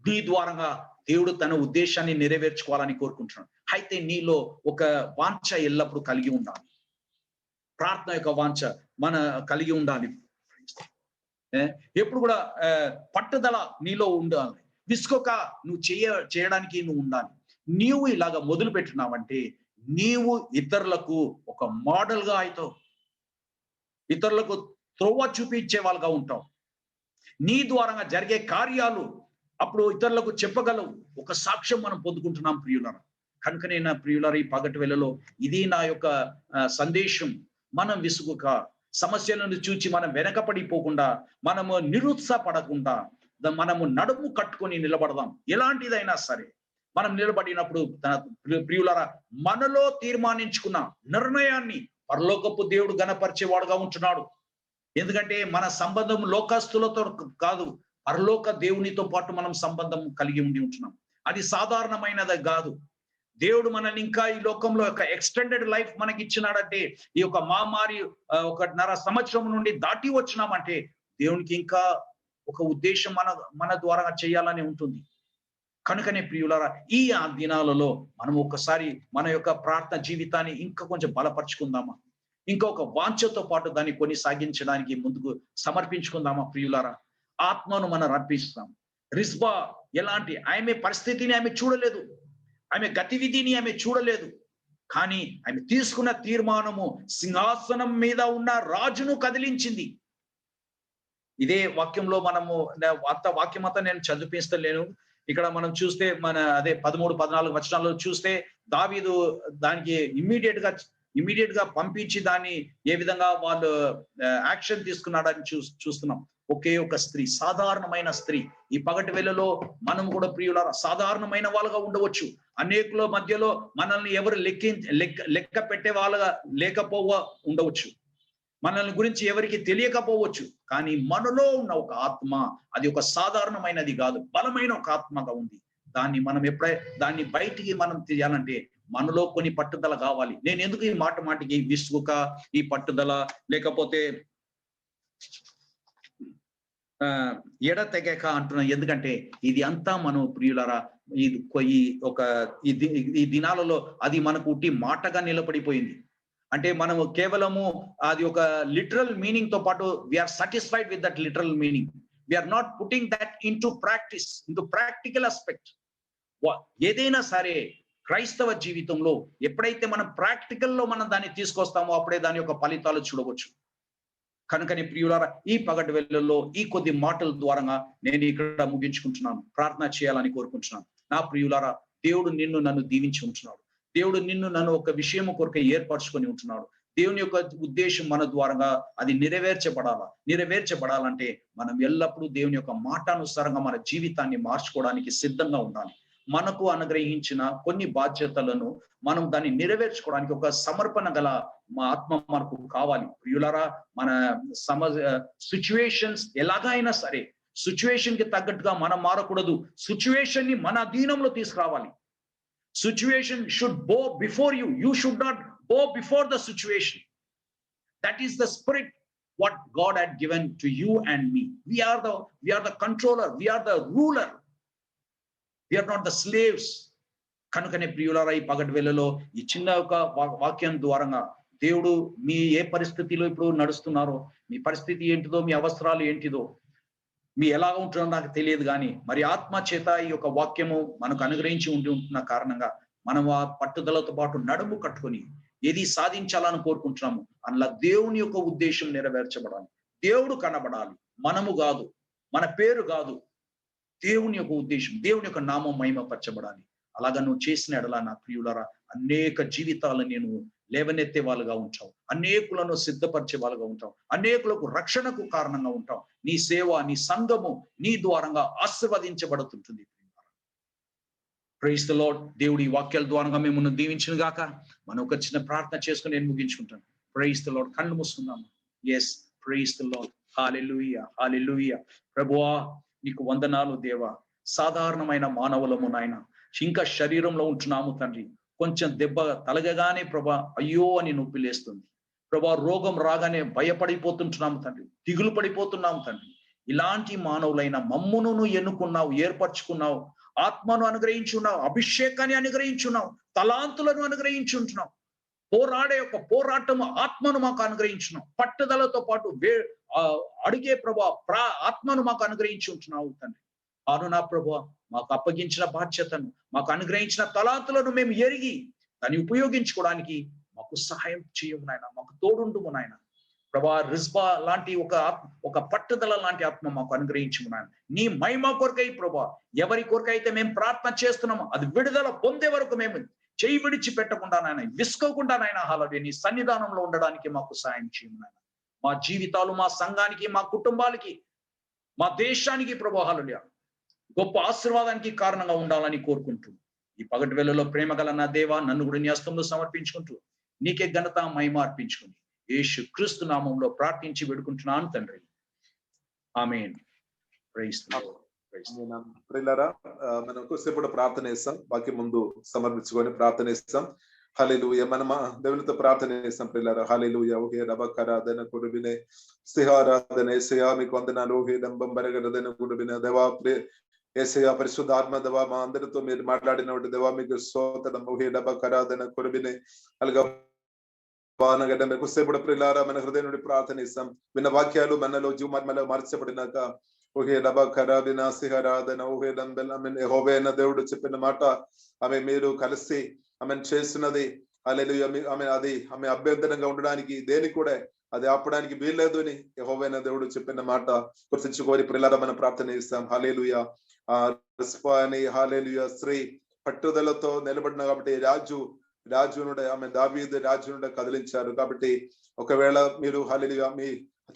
నీ ద్వారంగా దేవుడు తన ఉద్దేశాన్ని నెరవేర్చుకోవాలని కోరుకుంటున్నాడు. అయితే నీలో ఒక వాంఛ ఎల్లప్పుడూ కలిగి ఉండాలి, ప్రార్థన యొక్క వాంఛ మన కలిగి ఉండాలి. ఎప్పుడు కూడా పట్టుదల నీలో ఉండాలి, విసుకోక నువ్వు చేయడానికి నువ్వు ఉండాలి. నీవు ఇలాగా మొదలు పెట్టినావంటే నీవు ఇతరులకు ఒక మోడల్ గా అవుతావు, ఇతరులకు త్రోవ చూపించే వాళ్ళగా ఉంటావు. నీ ద్వారా జరిగే కార్యాలు అప్పుడు ఇతరులకు చెప్పగలవు, ఒక సాక్ష్యం మనం పొందుకుంటున్నాం ప్రియులారా. కనుకనే నా ప్రియులారా, ఈ పగటి వేళలో ఇది నా యొక్క సందేశం. మనం విసుగుక, సమస్యలను చూచి మనం వెనకపడిపోకుండా, మనము నిరుత్సాహపడకుండా, మనము నడుము కట్టుకొని నిలబడదాం. ఎలాంటిదైనా సరే మనం నిలబడినప్పుడు ప్రియులారా, మనలో తీర్మానించుకున్న నిర్ణయాన్ని పరలోకపు దేవుడు గణపరిచేవాడుగా ఉంటున్నాడు. ఎందుకంటే మన సంబంధం లోకస్తులతో కాదు, పరలోక దేవునితో పాటు మనం సంబంధం కలిగి ఉంటున్నాం. అది సాధారణమైనది కాదు. దేవుడు మనల్ని ఇంకా ఈ లోకంలో ఒక ఎక్స్టెండెడ్ లైఫ్ మనకి ఇచ్చినాడంటే, ఈ యొక్క మహమ్మారి 1.5 సంవత్సరం నుండి దాటి వచ్చినామంటే దేవునికి ఇంకా ఒక ఉద్దేశం మన ద్వారా చేయాలని ఉంటుంది. కనుకనే ప్రియులారా, ఈ దినాలలో మనం ఒకసారి మన యొక్క ప్రార్థన జీవితాన్ని ఇంకా కొంచెం బలపరుచుకుందామా, ఇంకొక వాంఛతో పాటు దాన్ని కొనసాగించడానికి ముందుకు సమర్పించుకుందామా ప్రియులారా. ఆత్మను మనం అర్పిస్తాం. రిజ్బా ఎలాంటి ఆమె పరిస్థితిని ఆమె చూడలేదు, ఆమె గతివిధిని ఆమె చూడలేదు, కానీ ఆమె తీసుకున్న తీర్మానము సింహాసనం మీద ఉన్న రాజును కదిలించింది. ఇదే వాక్యంలో మనము వాక్యం అంతా నేను చదివిస్తలేను. ఇక్కడ మనం చూస్తే మన అదే 13-14 వచనాల్లో చూస్తే దావీదు దానికి ఇమ్మీడియట్ గా పంపించి దాన్ని ఏ విధంగా వాళ్ళు యాక్షన్ తీసుకున్నాడని చూస్తున్నాం. ఒకే ఒక స్త్రీ, సాధారణమైన స్త్రీ. ఈ పగటి వేళలో మనం కూడా ప్రియులారా సాధారణమైన వాళ్ళగా ఉండవచ్చు. అనేకుల మధ్యలో మనల్ని ఎవరు లెక్క పెట్టే వాళ్ళగా ఉండవచ్చు, మనల్ని గురించి ఎవరికి తెలియకపోవచ్చు. కానీ మనలో ఉన్న ఒక ఆత్మ, అది ఒక సాధారణమైనది కాదు, బలమైన ఒక ఆత్మగా ఉంది. దాన్ని మనం దాన్ని బయటికి మనం తీయాలంటే మనలో కొన్ని పట్టుదల కావాలి. నేను ఎందుకు ఈ మాటికి విసుగుక, ఈ పట్టుదల, లేకపోతే ఎడతెగక అంటున్నా, ఎందుకంటే ఇది అంతా మనం ప్రియులారా ఈ దినాలలో అది మనకు ఉట్టి మాటగా నిలబడిపోయింది. అంటే మనము కేవలము అది ఒక లిటరల్ మీనింగ్ తో పాటు we are satisfied with that literal meaning. We are not putting that into practice, into practical aspect. ఏదైనా సరే క్రైస్తవ జీవితంలో ఎప్పుడైతే మనం ప్రాక్టికల్లో మనం దాన్ని తీసుకొస్తామో అప్పుడే దాని యొక్క ఫలితాలు చూడవచ్చు. కనుకని ప్రియులారా, ఈ పగటి వేళల్లో ఈ కొద్ది మాటల ద్వారా నేను ఇక్కడ ముగించుకుంటున్నాను, ప్రార్థన చేయాలని కోరుకుంటున్నాను. నా ప్రియులారా, దేవుడు నన్ను దీవించి ఉంటున్నాడు. దేవుడు నన్ను ఒక విషయం కొరకు ఏర్పరచుకొని ఉంటున్నాడు. దేవుని యొక్క ఉద్దేశం మన ద్వారా అది నెరవేర్చబడాలంటే మనం ఎల్లప్పుడూ దేవుని యొక్క మాటానుసారంగా మన జీవితాన్ని మార్చుకోవడానికి సిద్ధంగా ఉండాలి. మనకు అనుగ్రహించిన కొన్ని బాధ్యతలను మనం దాన్ని నెరవేర్చుకోవడానికి ఒక సమర్పణ గల ఆత్మ మనకు కావాలి. ప్రియులారా, మన సిచ్యువేషన్స్ ఎలాగైనా సరే సిచ్యువేషన్ కి తగ్గట్టుగా మనం మారకూడదు. సిచ్యువేషన్ ని మన అధీనంలో తీసుకురావాలి. Situation should bow before you. You should not bow before the situation. That is the spirit what God had given to you and me. We are the controller, we are the ruler, we are not the slaves. కనుకనే ప్రియులారా, ఈ పగటి వేళలో ఈ చిన్న ఒక వాక్యం ద్వారంగా దేవుడు మీ ఏ పరిస్థితిలో ఇప్పుడు నడుస్తున్నారో, మీ పరిస్థితి ఏంటిదో, మీ అవసరాలు ఏంటిదో, మీ ఎలా ఉంటుందో నాకు తెలియదు, కానీ మరి ఆత్మ చేత ఈ యొక్క వాక్యము మనకు అనుగ్రహించి ఉంటున్న కారణంగా మనం ఆ పట్టుదలతో పాటు నడుము కట్టుకొని ఏది సాధించాలని కోరుకుంటున్నాము అందులో దేవుని యొక్క ఉద్దేశం నెరవేర్చబడాలి. దేవుడు కనబడాలి, మనము కాదు, మన పేరు కాదు. దేవుని యొక్క ఉద్దేశం, దేవుని యొక్క నామం మహిమపరచబడాలి. అలాగా నువ్వు చేసిన ఎడల నా ప్రియులారా, అనేక జీవితాలను నేను లేవనెత్తే వాళ్ళుగా ఉంటావు, అనేకులను సిద్ధపరిచే వాళ్ళుగా ఉంటావు, అనేకులకు రక్షణకు కారణంగా ఉంటావు. నీ సేవ, నీ సంఘము నీ ద్వారంగా ఆశీర్వదించబడుతుంటుంది. Praise the lord. దేవుడి వాక్యాల ద్వారంగా మిమ్మల్ని దీవించిన గాక. మనం ఒక చిన్న ప్రార్థన చేసుకుని నేను ముగించుకుంటాను. Praise the Lord. కళ్ళు మూసుకుందాము. Yes, praise the Lord. హల్లెలూయా, హల్లెలూయా. ప్రభువా నీకు వందనాలు దేవా. సాధారణమైన మానవులము నాయన, ఇంకా శరీరంలో ఉంటున్నాము తండ్రి. కొంచెం దెబ్బ తలగగానే ప్రభా అయ్యో అని నొప్పి లేస్తుంది ప్రభా. రోగం రాగానే భయపడిపోతుంటున్నాము తండ్రి, దిగులు పడిపోతున్నాము తండ్రి. ఇలాంటి మానవులైన మమ్మును ఎన్నుకున్నావు, ఏర్పరచుకున్నావు, ఆత్మను అనుగ్రహించున్నావు, అభిషేకాన్ని అనుగ్రహించున్నావు, తలాంతులను అనుగ్రహించుంటున్నావు. పోరాడే ఒక పోరాటము ఆత్మను మాకు అనుగ్రహించున్నావు. పట్టుదలతో పాటు అడిగే ప్రభా ఆత్మను మాకు అనుగ్రహించి ఉంటున్నావు తండ్రి. అవును నా ప్రభా, మాకు అప్పగించిన బాధ్యతను, మాకు అనుగ్రహించిన తలాంతులను మేము ఎరిగి దాన్ని ఉపయోగించుకోవడానికి మాకు సహాయం చేయము నాయన, మాకు తోడుండుము నాయన. ప్రభా రిజ్బా లాంటి ఒక పట్టుదల లాంటి ఆత్మ మాకు అనుగ్రహించము నాయన. నీ మహిమ కొరకై ప్రభా, ఎవరి కొరకైతే మేము ప్రార్థన చేస్తున్నామో అది విడుదల పొందే వరకు మేము చేయి విడిచి పెట్టకుండా నాయన, విసుకోకుండా నాయన హాలడే నీ సన్నిధానంలో ఉండడానికి మాకు సాయం చేయము నాయన. మా జీవితాలు, మా సంఘానికి, మా కుటుంబాలకి, మా దేశానికి ప్రభా హల్లెలూయా గొప్ప ఆశీర్వాదానికి కారణంగా ఉండాలని కోరుకుంటూ ఈ పగటి వేళలో ప్రేమ గల నా దేవా, నన్ను కూడా నీ హస్తంలో సమర్పించుకుంటూ నీకే ఘనత మహిమ అర్పించుకుని యేసు క్రీస్తు నామంలో ప్రార్థించి వేడుకుంటున్నాను తండ్రి. ఆమేన్. Praise the Lord. ప్రియులారా, మనం కొద్దిసేపు ప్రార్థన చేస్తాం. వాక్యం ముందు సమర్పించుకొని ప్రార్థన చేస్తాం. హల్లెలూయా. మనం దేవునితో ప్రార్థన చేస్తాం ప్రియులారా. హల్లెలూయా. ఓహే రబకరాధన కొడుబినే స్థిహారాధన యేసయ్యా మీకు వందనాలు. ఓహే డంబంబరగరధన కొడుబిన దేవా యేసయ్యా పరిశుద్ధాత్మ దేవా మా అందరితో మీరు మాట్లాడినటువంటి దేవా మీకు స్తోత్రం. ఓహే డబకరాధన కొడుబినే అల్గా కొద్దిసేపు ప్రియులారా మన హృదయం నుండి ప్రార్థన చేస్తాం. విన్న వాక్యాలు మనలో జీవమర్మలో మార్చబడినాక ఓహే డబకరాధన స్థిహారాధన ఓహే డంబెల్ యెహోవా అయిన దేవుడు చెప్పిన మాట ఆమె మీరు కలిసి ఆమె చేస్తున్నది హల్లెలూయా. ఆమె అభ్యంతరంగా ఉండడానికి దేనికి కూడా అది ఆపడానికి వీల్లేదు అని యెహోవా అయిన దేవుడు చెప్పిన మాట గుర్తించుకొని ప్రియులారా మనం ప్రార్థన చేస్తాం. హల్లెలూయా. అని హల్లెలూయా. స్త్రీ పట్టుదలతో నిలబడిన కాబట్టి రాజు నుండి ఆమె దావీదు రాజు నుండి కదిలించారు. కాబట్టి ఒకవేళ మీరు హల్లెలూయా మీ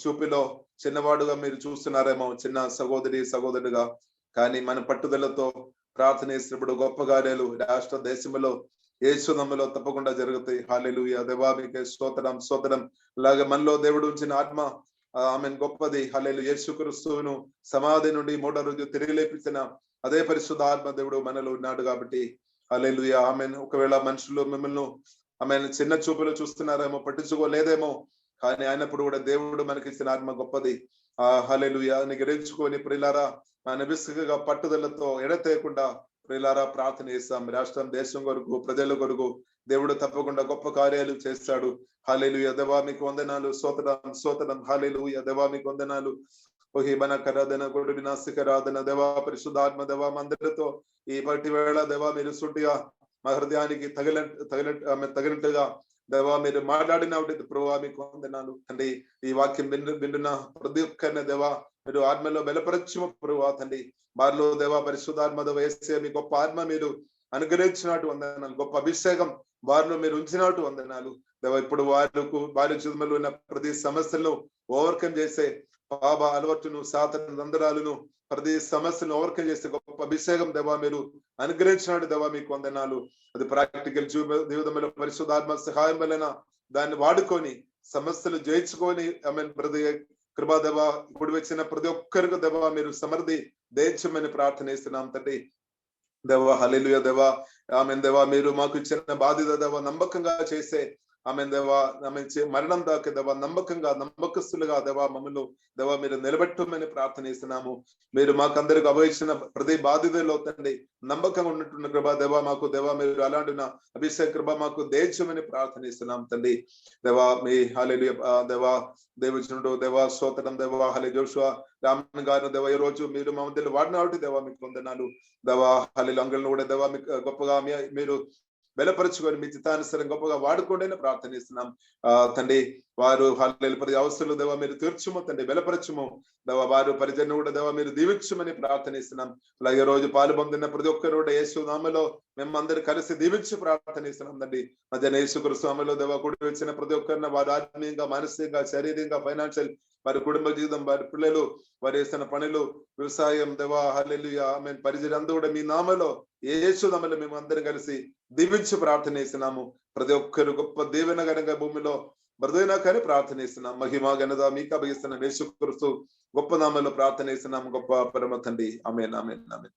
చూపులో చిన్నవాడుగా మీరు చూస్తున్నారేమో, చిన్న సహోదరుడుగా, కానీ మన పట్టుదలతో ప్రార్థన చేసినప్పుడు గొప్ప కార్యాలు రాష్ట్ర దేశంలో యేసు నామములో తప్పకుండా జరుగుతాయి. హల్లెలూయా. దేవా మీకే స్తోత్రం, స్తోత్రం. అలాగే మనలో దేవుడు ఉంచిన ఆత్మ ఆమె గొప్పది. హల్లెలూయా. యేసు క్రీస్తును సమాధి నుండి 3వ రోజు తిరిగి లేపించిన అదే పరిశుద్ధ ఆత్మ దేవుడు మనలో ఉన్నాడు. కాబట్టి హల్లెలూయా. ఆమె ఒకవేళ మనుషులు మిమ్మల్ని ఆమె చిన్న చూపులు చూస్తున్నారేమో, పట్టించుకోలేదేమో, కానీ అయినప్పుడు కూడా దేవుడు మనకి ఇచ్చిన ఆత్మ గొప్పది. హల్లెలూయా. గ్రహించుకొని ప్రియులారా మన విసుగుగా పట్టుదలతో ఎడతేయకుండా ప్రియులారా ప్రార్థన చేస్తాం. రాష్ట్రం, దేశం కొరకు, ప్రజల కొరకు దేవుడు తప్పకుండా గొప్ప కార్యాలు చేస్తాడు. హల్లెలూయా. దేవా మీకు వందనాలు, స్తోత్రం, స్తోత్రం. హల్లెలూయా. దేవా మీకు వందనాలు. ఓహి మన కరాధన గొడు వినాశకరాధన దేవా పరిశుద్ధాత్మ దేవా అందరితో ఈ పట్టి వేళ దేవా మీరు సుట్టిగా మా హృదయానికి తగినట్టుగా దేవా మీరు మాట్లాడిన ప్రభావ మీకు వందనాలు తండ్రి. ఈ వాక్యం వింటున్న ప్రతి ఒక్కరిని దేవా మీరు ఆత్మలో బలపరచు ప్రభావ తండ్రి. వారిలో దేవా పరిశుద్ధాత్మ వేసే మీ గొప్ప ఆత్మ మీరు అనుగ్రహించినట్టు వందనాలు, గొప్ప అభిషేకం వారిలో మీరు ఉంచినట్టు వందనాలు దేవా. ఇప్పుడు వారి జీవితంలో ఉన్న ప్రతి సమస్యలను ఓవర్కమ్ చేసే పాప అలవాటును, సాతాను తంత్రాలను, ప్రతి సమస్యను ఓవర్కమ్ చేసే గొప్ప అభిషేకం దేవా మీరు అనుగ్రహించినట్టు దేవా మీకు వందనాలు. అది ప్రాక్టికల్ జీవితంలో పరిశుద్ధాత్మ సహాయం వలన దాన్ని వాడుకొని సమస్యలు జయించుకొని ఆమె ప్రతి కృపా దేవా ఇప్పుడు వచ్చిన ప్రతి ఒక్కరికి దేవా మీరు సమృద్ధి దయచేయమని ప్రార్థన చేస్తున్నాం తండ్రి. దేవా హల్లెలూయా దేవా ఆమేన్ దేవా మీరు మాకు ఇచ్చిన బాధ్యత దేవా నమ్మకంగా చేసే ఆమేన్ దేవా మరణం దాకా దేవా నమ్మకస్తులుగా దేవా మమ్మల్ని దేవా మీరు నిలబెట్టమని ప్రార్థన చేస్తున్నాము. మీరు మాకందరికి అభయించిన ప్రతి బాధ్యతలో తండ్రి నమ్మకంగా ఉన్నట్టున్న కృపా దేవా మాకు దేవా మీరు అలాంటి అభిషేక కృప మాకు దేశమని ప్రార్థన చేస్తున్నాం తండ్రి. దేవా మీ హల్లెలూయా దేవా దేవజనుడు దేవా స్తోత్రం దేవా హల్లెలూయా జోషువా రామన్ గారు దేవా ఈ రోజు మీరు మా మధ్యలో వాడినట్టు దేవా మీకు వందనాలు దేవా హల్లెలూయా అంగళ్ళను కూడా దేవా మీకు గొప్పగా మీరు బలపరచుకొని మీ చిత్తానుసారం గొప్పగా వాడుకోండి అని ప్రార్థన చేస్తున్నాం తండ్రి. వారు ప్రతి అవసరాలు దేవా మీరు తీర్చుము తండ్రి, బలపరచుము దేవా. వారు పరిచయం కూడా దేవా మీరు దీవించమని ప్రార్థన చేస్తున్నాం. అలాగే రోజు పాలు పొందిన ప్రతి ఒక్కరు కూడా యేసు నామములో మేము అందరు కలిసి దీవించి ప్రార్థన చేస్తున్నాం తండ్రి. మధ్యాహ్న యేసుక్రీస్తు నామములో దేవా కూడి వచ్చిన ప్రతి ఒక్కరిని వారు ఆత్మీయంగా, మానసికంగా, శారీరకంగా, ఫైనాన్షియల్, వారి కుటుంబ జీవితం, వారి పిల్లలు, వారు చేస్తున్న పనులు, వ్యవసాయం దేవా హల్లెలూయా ఆమేన్ పరిచయం అంతా కూడా మీ నామములో యేసు నామములో మేము అందరం కలిసి దీవించి ప్రార్థన చేస్తున్నాము. ప్రతి ఒక్కరు గొప్ప దీవెనకరంగా భూమిలో మృదువైనా కానీ ప్రార్థన చేస్తున్నాం. మహిమ ఘనత మీకు అప్పగిస్తున్న యేసుక్రీస్తు గొప్ప నామములో ప్రార్థన చేస్తున్నాము. గొప్ప పరమ తండ్రి ఆమేన్ ఆమేన్ ఆమేన్.